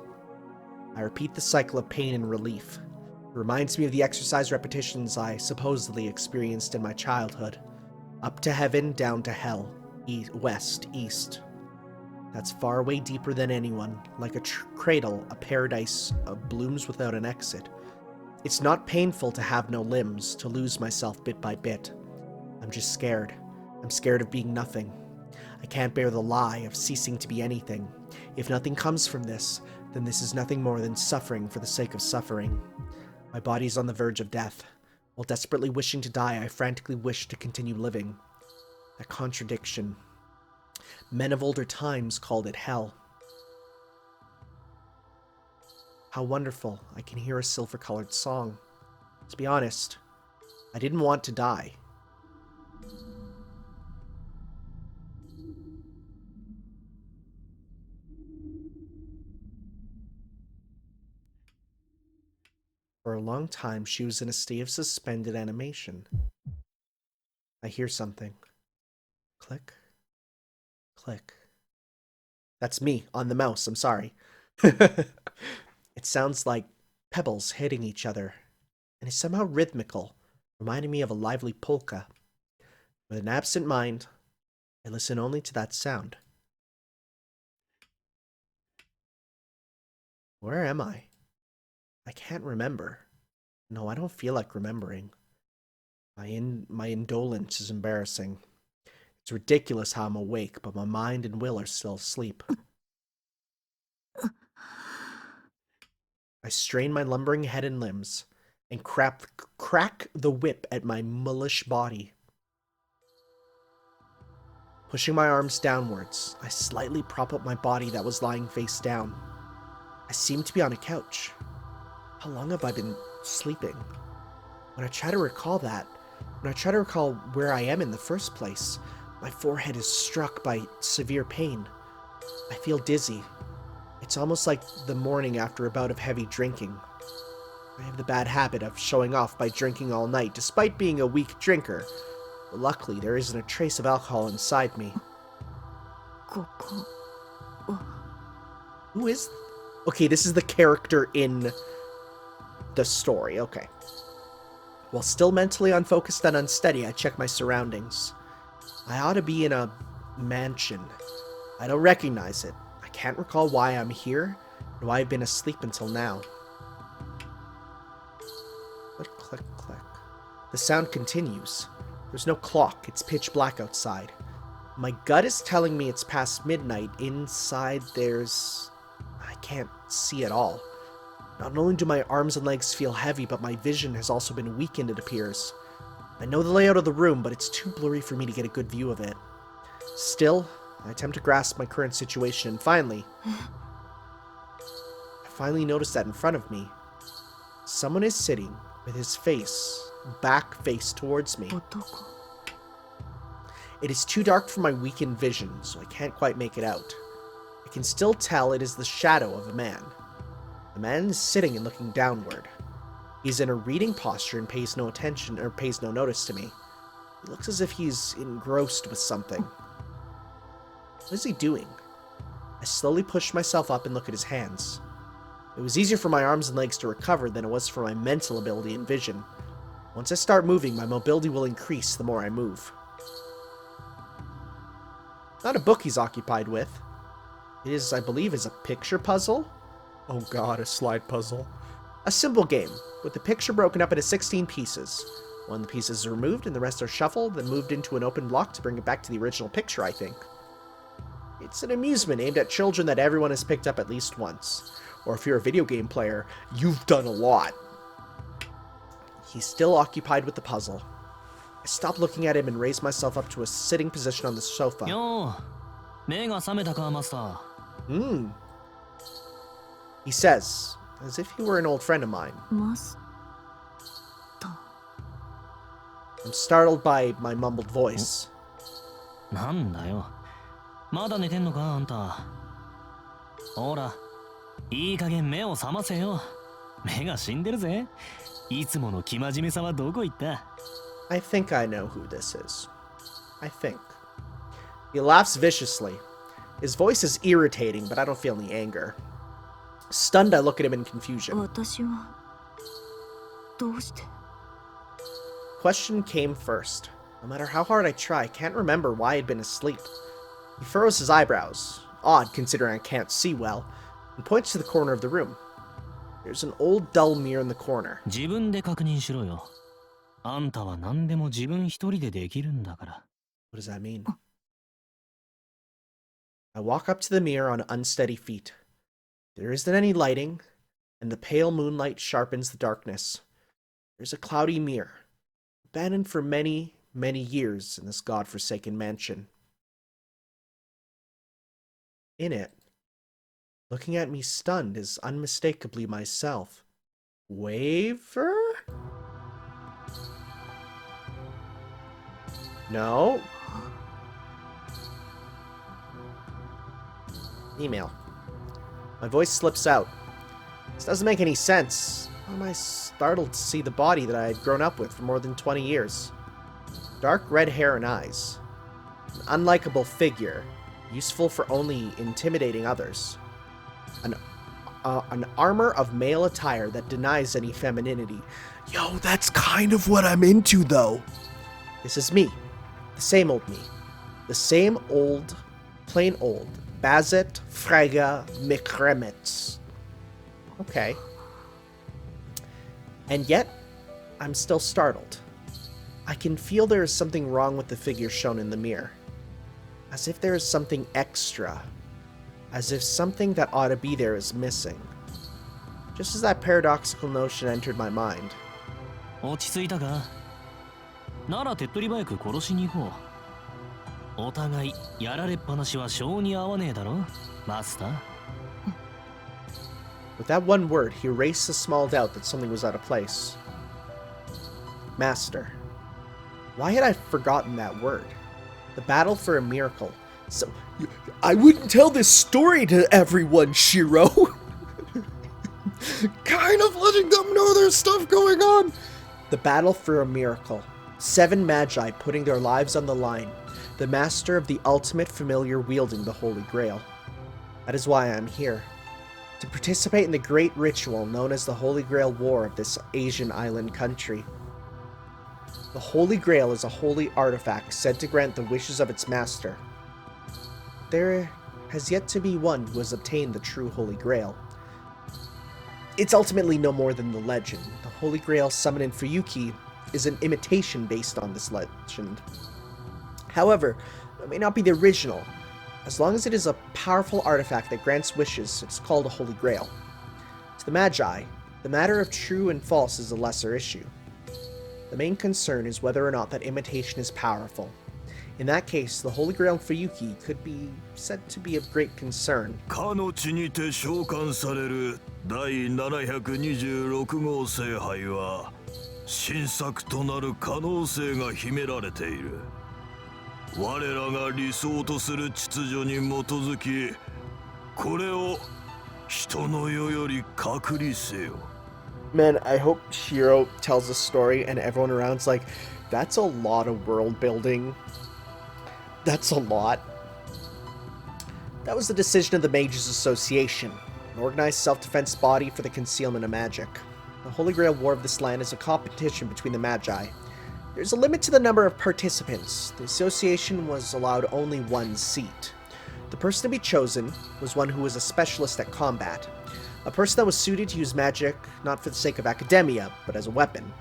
I repeat the cycle of pain and relief. It reminds me of the exercise repetitions I supposedly experienced in my childhood. Up to heaven, down to hell, west, east. That's far away deeper than anyone, like a cradle, a paradise blooms without an exit. It's not painful to have no limbs, to lose myself bit by bit. I'm just scared. I'm scared of being nothing. I can't bear the lie of ceasing to be anything. If nothing comes from this, then this is nothing more than suffering for the sake of suffering. My body is on the verge of death. While desperately wishing to die, I frantically wish to continue living. That contradiction. Men of older times called it hell. How wonderful, I can hear a silver-colored song. To be honest, I didn't want to die. For a long time, she was in a state of suspended animation. I hear something. Click. Click. That's me on the mouse, I'm sorry. It sounds like pebbles hitting each other, and is somehow rhythmical, reminding me of a lively polka. With an absent mind, I listen only to that sound. Where am I? I can't remember. No, I don't feel like remembering. My indolence is embarrassing. It's ridiculous how I'm awake, but my mind and will are still asleep. I strain my lumbering head and limbs, and crack the whip at my mullish body. Pushing my arms downwards, I slightly prop up my body that was lying face down. I seem to be on a couch. How long have I been sleeping? When I try to recall where I am in the first place, my forehead is struck by severe pain. I feel dizzy. It's almost like the morning after a bout of heavy drinking. I have the bad habit of showing off by drinking all night, despite being a weak drinker. But luckily, there isn't a trace of alcohol inside me. Who is... Okay, this is the character in the story, okay. While still mentally unfocused and unsteady, I check my surroundings. I ought to be in a mansion. I don't recognize it. I can't recall why I'm here, or why I've been asleep until now. Click, click, click. The sound continues. There's no clock. It's pitch black outside. My gut is telling me it's past midnight. Inside there's... I can't see at all. Not only do my arms and legs feel heavy, but my vision has also been weakened, it appears. I know the layout of the room, but it's too blurry for me to get a good view of it. Still, I attempt to grasp my current situation, and finally... I finally notice that in front of me, someone is sitting with his face back face towards me. It is too dark for my weakened vision, so I can't quite make it out. I can still tell it is the shadow of a man. The man is sitting and looking downward. He's in a reading posture and pays no attention or pays no notice to me. He looks as if he's engrossed with something. What is he doing? I slowly push myself up and look at his hands. It was easier for my arms and legs to recover than it was for my mental ability and vision. Once I start moving, my mobility will increase the more I move. Not a book he's occupied with. It is, I believe, a picture puzzle? Oh god, a slide puzzle. A simple game, with the picture broken up into 16 pieces. One of the pieces is removed and the rest are shuffled, then moved into an open block to bring it back to the original picture, I think. It's an amusement aimed at children that everyone has picked up at least once. Or if you're a video game player, you've done a lot. He's still occupied with the puzzle. I stop looking at him and raise myself up to a sitting position on the sofa. He says, as if he were an old friend of mine. I'm startled by my mumbled voice. I think I know who this is. I think. He laughs viciously. His voice is irritating, but I don't feel any anger. Stunned, I look at him in confusion. Question came first. No matter how hard I try, I can't remember why I'd been asleep. He furrows his eyebrows, odd considering I can't see well, and points to the corner of the room. There's an old dull mirror in the corner. What does that mean? I walk up to the mirror on unsteady feet. There isn't any lighting, and the pale moonlight sharpens the darkness. There's a cloudy mirror, abandoned for many, many years in this god-forsaken mansion. In it, looking at me stunned, is unmistakably myself. Waver? No. Email. My voice slips out. This doesn't make any sense. Why am I startled to see the body that I had grown up with for more than 20 years? Dark red hair and eyes. An unlikable figure, useful for only intimidating others. An armor of male attire that denies any femininity. Yo, that's kind of what I'm into, though. This is me. The same old me. The same old, plain old, Bazet Frega Mikremitz. Okay. And yet, I'm still startled. I can feel there is something wrong with the figure shown in the mirror. As if there is something extra. As if something that ought to be there is missing. Just as that paradoxical notion entered my mind. With that one word, he erased the small doubt that something was out of place. Master. Why had I forgotten that word? The battle for a miracle. So, I wouldn't tell this story to everyone, Shiro. Kind of letting them know there's stuff going on. The battle for a miracle. 7 magi putting their lives on the line. The master of the ultimate familiar wielding the Holy Grail. That is why I am here. To participate in the great ritual known as the Holy Grail War of this Asian island country. The Holy Grail is a holy artifact said to grant the wishes of its master. There has yet to be one who has obtained the true Holy Grail. It's ultimately no more than the legend. The Holy Grail summoned in Fuyuki is an imitation based on this legend. However, it may not be the original. As long as it is a powerful artifact that grants wishes, it's called a Holy Grail. To the Magi, the matter of true and false is a lesser issue. The main concern is whether or not that imitation is powerful. In that case, the Holy Grail Fuyuki could be said to be of great concern.
新作となる可能性が秘められている。我らが理想とする秩序に基づき、これを人の世より隔離せよ。
Man, I hope Shiro tells a story and everyone around's like, that's a lot of world building. That's a lot. That was the decision of the Mages Association, an organized self-defense body for the concealment of magic. The Holy Grail War of this land is a competition between the Magi. There's a limit to the number of participants. The association was allowed only one seat. The person to be chosen was one who was a specialist at combat, a person that was suited to use magic not for the sake of academia, but as a weapon.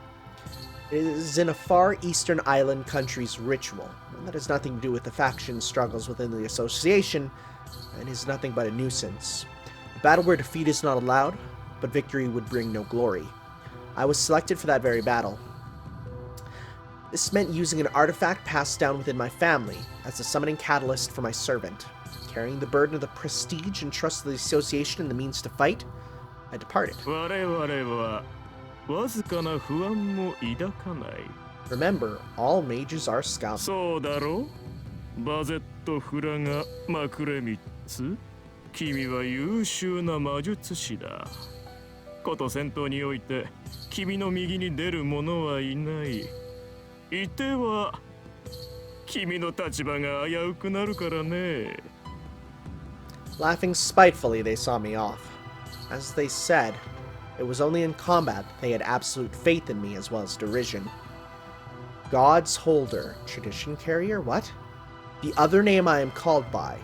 It is in a far eastern island country's ritual, and that has nothing to do with the faction struggles within the association, and is nothing but a nuisance. A battle where defeat is not allowed, but victory would bring no glory. I was selected for that very battle. This meant using an artifact passed down within my family as a summoning catalyst for my servant. Carrying the burden of the prestige and trust of the association and the means to fight, I departed. Remember, all mages are scum.
そうだろう。バゼットフラガマクレミッツ。君は優秀な魔術師だ。こと戦闘において君の右に出る者はいない。いては君の立場が危うくなるからね。
Laughing spitefully, they saw me off. As they said, it was only in combat that they had absolute faith in me as well as derision. God's Holder, Tradition Carrier, what? The other name I am called by.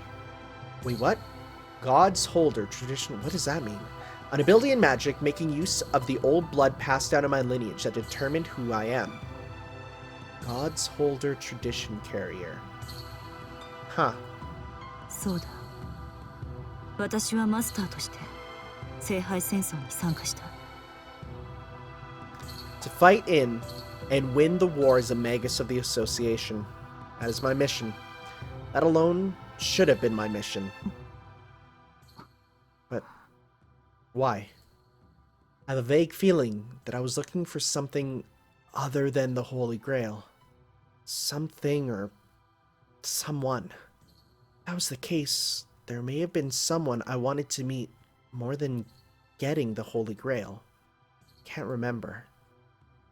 Wait, what? God's Holder, Tradition, what does that mean? An ability in magic making use of the old blood passed down in my lineage that determined who I am. God's Holder, Tradition Carrier. Huh.
そうだ。私はマスターとして聖杯戦争に参加した。
To fight in and win the war as a magus of the association. That is my mission. That alone should have been my mission. But why? I have a vague feeling that I was looking for something other than the Holy Grail. Something or someone. If that was the case, there may have been someone I wanted to meet more than getting the Holy Grail. Can't remember.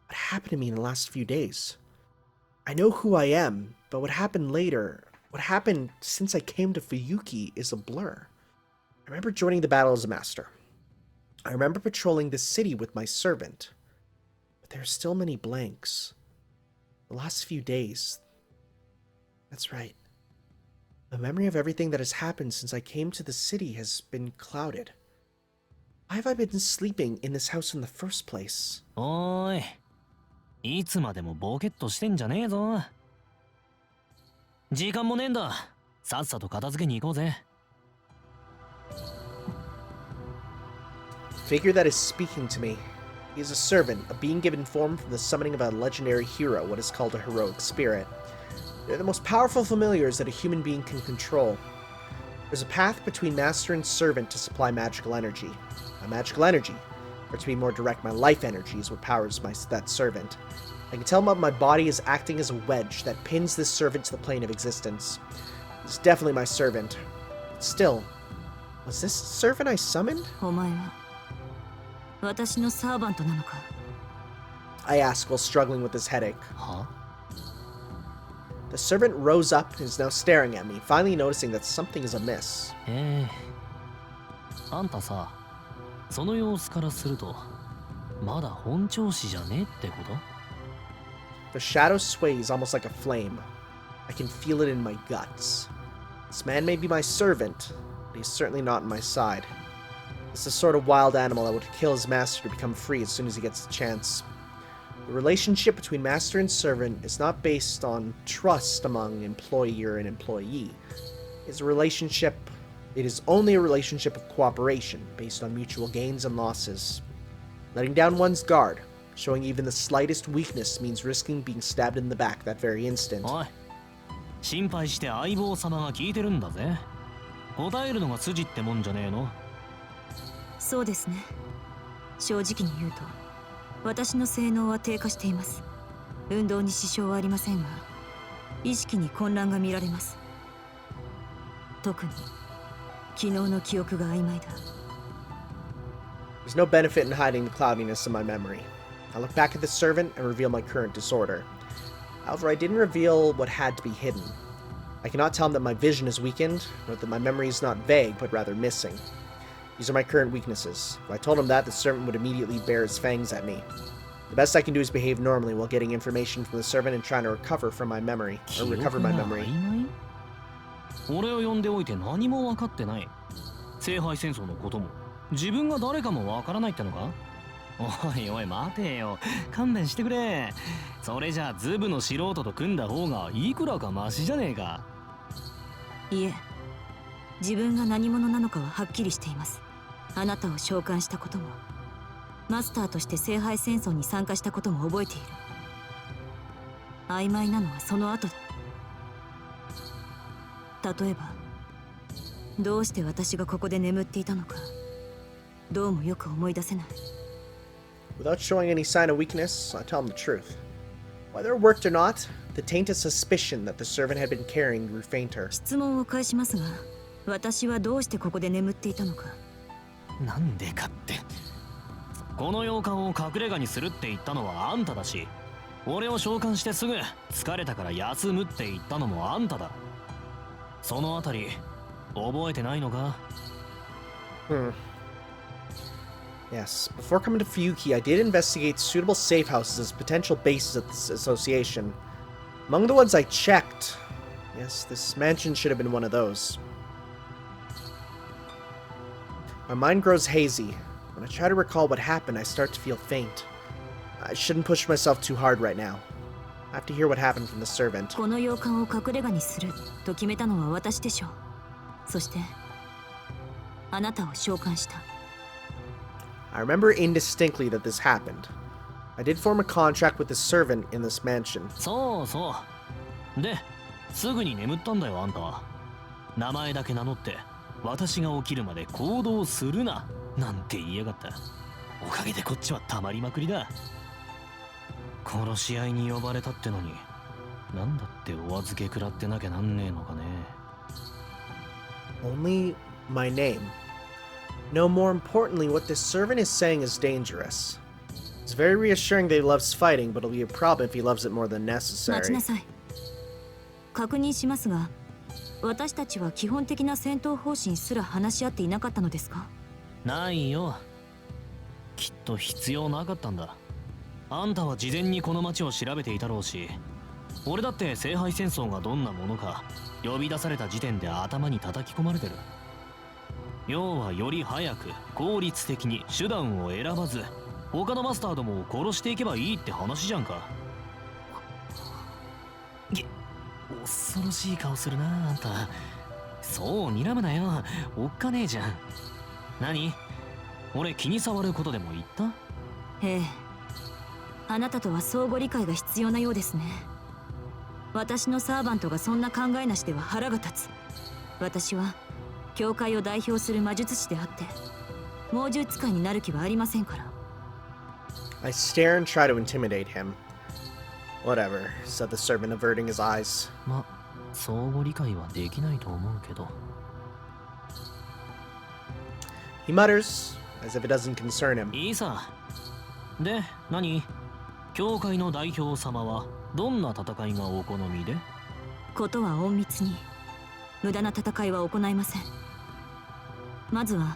What happened to me in the last few days? I know who I am, but what happened later, what happened since I came to Fuyuki is a blur. I remember joining the battle as a master. I remember patrolling the city with my servant. But there are still many blanks. The last few days. That's right. The memory of everything that has happened since I came to the city has been clouded. Why have I been sleeping in this house in the first place?
おーい、いつまでもボケっとしてんじゃねえぞ。時間もねえんだ。さっさと片付けに行こうぜ。
The figure that is speaking to me. He is a servant, a being given form from the summoning of a legendary hero, what is called a heroic spirit. They're the most powerful familiars that a human being can control. There's a path between master and servant to supply magical energy. My magical energy, or to be more direct, my life energy is what powers that servant. I can tell my body is acting as a wedge that pins this servant to the plane of existence. It's definitely my servant. But still, was this servant I summoned?
お前は私のサーバントなのか?
I asked while struggling with this headache.
Huh?
The servant rose up and is now staring at me, finally noticing that something is amiss.
あんたさ、その様子からすると、まだ本調子じゃねってこと?
The shadow sways almost like a flame. I can feel it in my guts. This man may be my servant, but he's certainly not on my side. It's the sort of wild animal that would kill his master to become free as soon as he gets the chance. The relationship between master and servant is not based on trust among employer and employee. It is only a relationship of cooperation based on mutual gains and losses. Letting down one's guard, showing even the slightest weakness means risking being stabbed in the back that very instant.
おい、心配して相棒様が聞いてるんだぜ。答えるのが筋ってもんじゃねえの？
そうですね。正直に言うと私の性能は低下しています。運動に支障はありませんが、意識に混乱が見られます。特に昨日の記憶が曖昧だ。
There's no benefit in hiding the cloudiness of my memory. I look back at the servant and reveal my current disorder. However, I didn't reveal what had to be hidden. I cannot tell him that my vision is weakened, or that my memory is not vague, but rather missing. These are my current weaknesses. If I told him that, the servant would immediately bare his fangs at me. The best I can do is behave normally while getting information from the servant and trying to recover from my memory, or recover my memory.
俺を呼んでおいて何も分かってない。聖杯戦争のことも自分が誰かも分からないってのか？おいおい待てよ、勘弁してくれ。それじゃあズブの素人と組んだ方がいくらかマシじゃねえか。
いえ、自分が何者なのかははっきりしています。あなたを召喚したことも、マスターとして聖杯戦争に参加したことも覚えている。曖昧なのはその後だ。例えば、どうして私がここで眠っていたのか、どうもよく思い出せない。
Without showing any sign of weakness, I tell him the truth. Whether it worked or not, the tainted suspicion that the servant had been carrying grew fainter.
質問を返しますが、私はどうしてここで眠っていたのか。
なんでかって。この洋館を隠れ家にするって言ったのはあんただし、俺を召喚してすぐ疲れたから休むって言ったのもあんただ。そのあたり覚えてないのか？
Yes, before coming to Fuyuki, I did investigate suitable safe houses as potential bases of this association. Among the ones I checked, yes, this mansion should have been one of those. My mind grows hazy. When I try to recall what happened, I start to feel faint. I shouldn't push myself too hard right now. I have to hear what happened from the servant.
この洋館を隠れ家にすると決めたのは私でしょう。そしてあなたを召喚した。
I remember indistinctly that this happened. I did form a contract with the servant in this mansion.
そうそう。で、すぐに眠ったんだよあんた。名前だけ名乗って私が起きるまで行動するななんて言いやがった。おかげでこっちはたまりまくりだ。殺し合いに呼ばれたってのに、なんだってお預け食らってなきゃなんねえのかね。
Only my name. No, more importantly, what this servant is saying is dangerous. It's very reassuring that he loves fighting, but it'll be a problem if he loves it more than
待ち
necessary.
なさい。確認しますが、私たちは基本的な戦闘方針すら話し合っていなかったのですか？
ないよ。きっと必要なかったんだ。あんたは事前にこの町を調べていたろうし、俺だって聖杯戦争がどんなものか呼び出された時点で頭に叩き込まれてる。要はより早く効率的に手段を選ばず他のマスターどもを殺していけばいいって話じゃんか。恐ろしい顔するなあんた。そう睨むなよ、おっかねえじゃん。何？俺気に障ることでも言った？
ええ、あなたとは相互理解が必要なようですね。私のサーバントがそんな考えなしでは腹が立つ。私は教会を代表する魔術師であって猛獣使いになる気はありませんから。
I stare and try to intimidate him. Whatever, said the servant, averting his eyes.
ま、相互理解はできないと思うけど。
He mutters, as if it doesn't concern him.
いいさ。で、何？教会の代表様はどんな戦いがお好みで？
ことは隠密に、無駄な戦いは行いません。まずは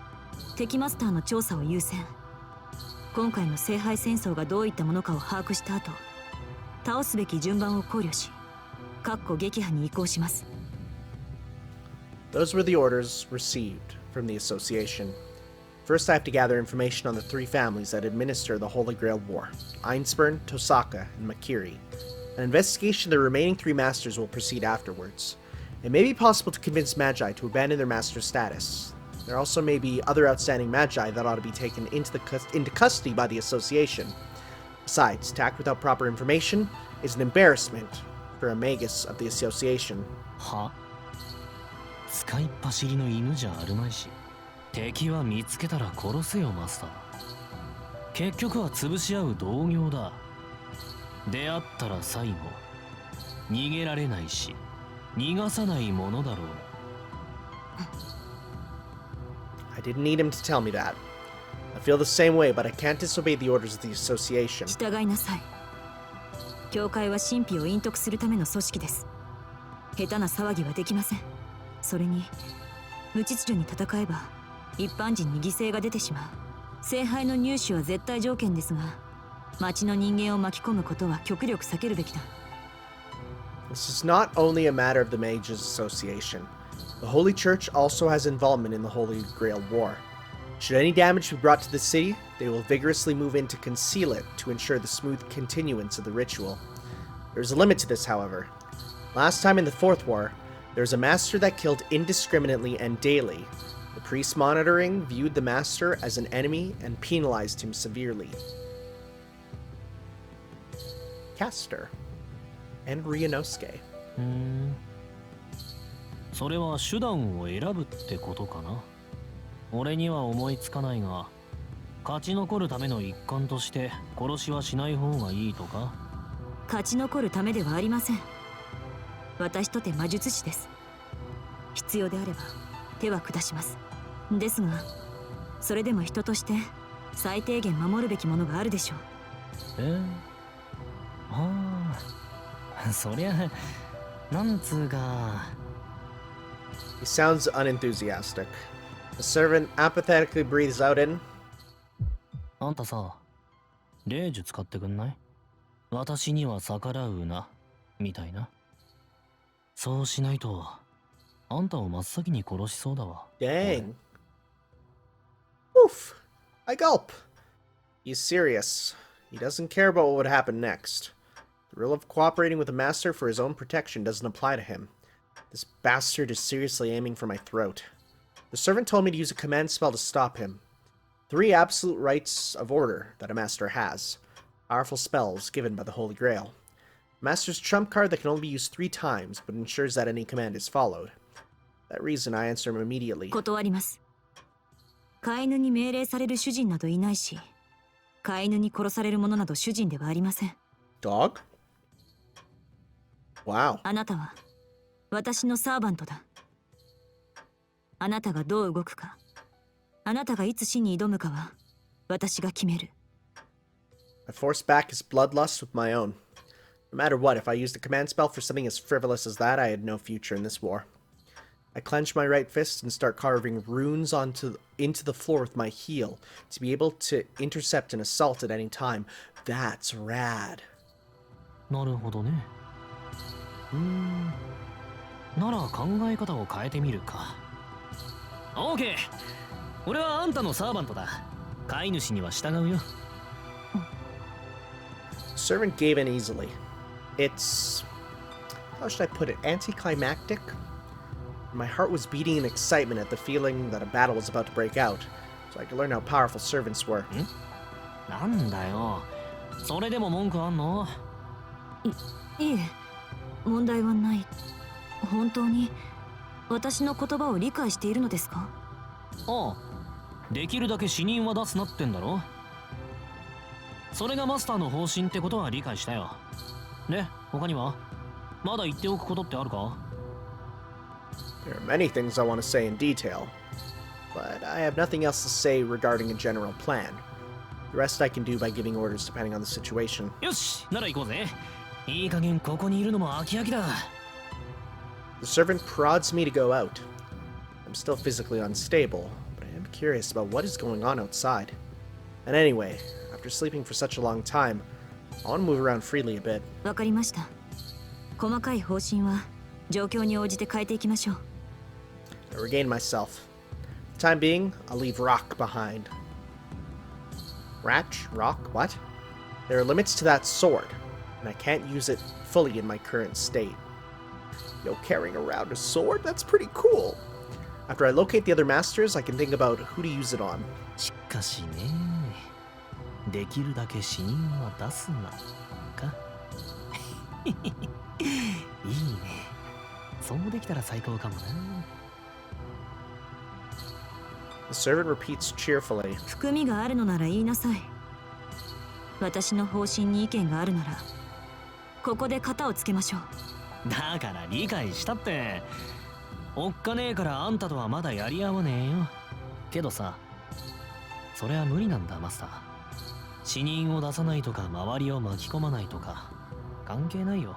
敵マスターの調査を優先。今回の聖杯戦争がどういったものかを把握した後、倒すべき順番を考慮し、撃破に移行します。
Those were the orders received from the association. First, I have to gather information on the three families that administer the Holy Grail War: Einspurn, Tosaka, and Makiri. An investigation of the remaining three masters will proceed afterwards. It may be possible to convince Magi to abandon their master status. There also may be other outstanding Magi that ought to be taken into custody by the association. Besides, to act without proper information is an embarrassment for a magus of the association.
は？使いっ走りの犬じゃあるまいし、敵は見つけたら殺せよマスター。結局は潰し合う同業だ。出会ったら最後逃げられないし逃がさないものだろう。
I didn't need him to tell me that. I feel the same way, but I can't disobey the orders of the association.
従いなさい。教会は神秘を隠匿するための組織です。下手な騒ぎはできません。それに無秩序に戦えば一般人に犠牲が出てしまう。聖杯の入手は絶対条件ですが、町の人間を巻き込むことは極力避けるべきだ。
This is not only a matter of the Mages Association. The Holy Church also has involvement in the Holy Grail War. Should any damage be brought to the city, they will vigorously move in to conceal it to ensure the smooth continuance of the ritual. There is a limit to this, however. Last time in the Fourth War, there was a master that killed indiscriminately and daily. The priest monitoring viewed the master as an enemy and penalized him severely. Caster and Ryunosuke.
それは手段を選ぶってことかな。俺には思いつかないが、勝ち残るための一環として殺しはしない方がいいとか。
勝ち残るためではありません。私とて魔術師です。必要であれば手は下します。ですがそれでも人として最低限守るべきものがあるでしょう。
ああ、そりゃなんつうか。
He sounds unenthusiastic. The servant apathetically breathes out in.
あんたさ、霊術使ってくんない？私には逆らうな、みたいな。そうしないと、あんたを真っ先に殺しそうだわ。
Dang. Oof. I gulp. He's serious. He doesn't care about what would happen next. The rule of cooperating with the master for his own protection doesn't apply to him. This bastard is seriously aiming for my throat. The servant told me to use a command spell to stop him. 3 absolute rights of order that a master has. Powerful spells given by the Holy Grail. Master's trump card that can only be used 3 times, but ensures that any command is followed. For that reason, I answer him immediately.
断ります。飼い犬に命令される主人などいないし、飼い犬に殺される者など主人ではありません。
Dog? Wow.
あなたは私のサーバントだ。あなたがどう動くか、あなたがいつ死に挑むかは私が決める。
I force back his bloodlust with my own. No matter what, if I used a command spell for something as frivolous as that, I had no future in this war. I clench my right fist and start carving runes into the floor with my heel to be able to intercept an assault at any time. That's rad.
なるほどね。なら考え方を変えてみるか。オーケー。俺はあんたのサーバントだ。飼い主には従うよ。
Servant gave in easily. It's... how should I put it? Anticlimactic? My heart was beating in excitement at the feeling that a battle was about to break out, so I could learn how powerful servants were.
なんだよ。それでも文句あんの？
いえ、問題はない。本当に私の言葉を理解しているのですか？
ああ、できるだけ死人は出すなってんだろ。それがマスターの方針ってことは理解したよ。で、他にはまだ言っておくことってあるか？
There are many things I want to say in detail, but I have nothing else to say regarding a general plan. The rest I can do by giving orders depending on the situation.
よし、なら行こうぜ。いい加減ここにいるのも飽き飽きだ。
The servant prods me to go out. I'm still physically unstable, but I am curious about what is going on outside. And anyway, after sleeping for such a long time, I want to move around freely a bit.
わかりました。細かい方針は状況に応じて変えていきましょう。
I regain myself. For the time being, I'll leave rock behind. Ratch? Rock? What? There are limits to that sword, and I can't use it fully in my current state. Yo, carrying around a sword? That's pretty cool. After I locate the other masters, I can think about who to use it on.
しかしね、できるだけ死人は出すなか。いいね。そうできたら最高かもな。
The servant repeats cheerfully.
含みがあるのなら言いなさい。私の方針に意見があるならここで型をつけましょう。
だから理解したって。おっかねえからあんたとはまだやり合わねえよ。けどさ、それは無理なんだマスター。死人を出さないとか周りを巻き込まないとか関係ないよ。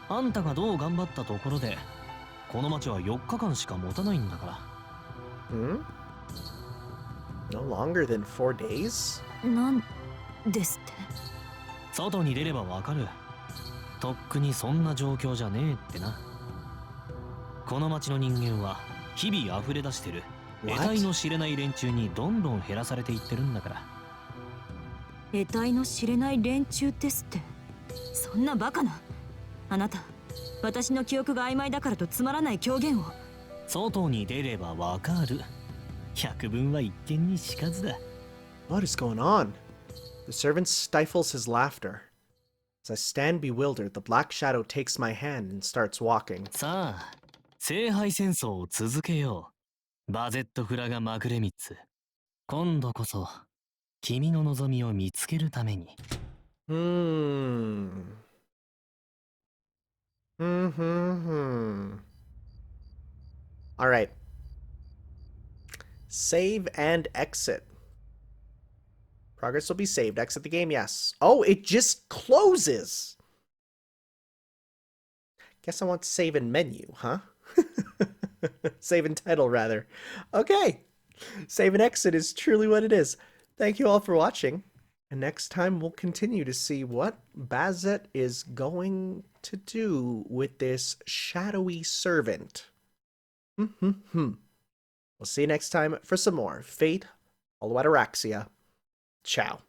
あんたがどう頑張ったところでこの町は4日間しか持たないんだから。
Hmm? No longer than 4 days?
なんですって。
外に出ればわかる。とっくにそんな状況じゃねえってな。この町の人間は日々溢れ出してる得体の知れない連中にどんどん減らされていってるんだから。
得体の知れない連中ですって。そんなバカな。あなた、私の記憶が曖昧だからとつまらない狂言を。
外に出ればわかる。百聞は一見にしかずだ。
What is going on? The servant stifles his laughter. As I stand bewildered, the black shadow takes my hand and starts walking.
さあ、聖杯戦争を続けよう。バゼットフラガ・マグレミッツ。今度こそ君の望みを見つけるために。
Alright. Save and exit. Progress will be saved. Exit the game, yes. Oh, it just closes! Guess I want to save in menu, huh? Save in title, rather. Okay. Save and exit is truly what it is. Thank you all for watching. And next time we'll continue to see what Bazet is going to do with this shadowy servant. We'll see you next time for some more Fate, Ataraxia. Ciao.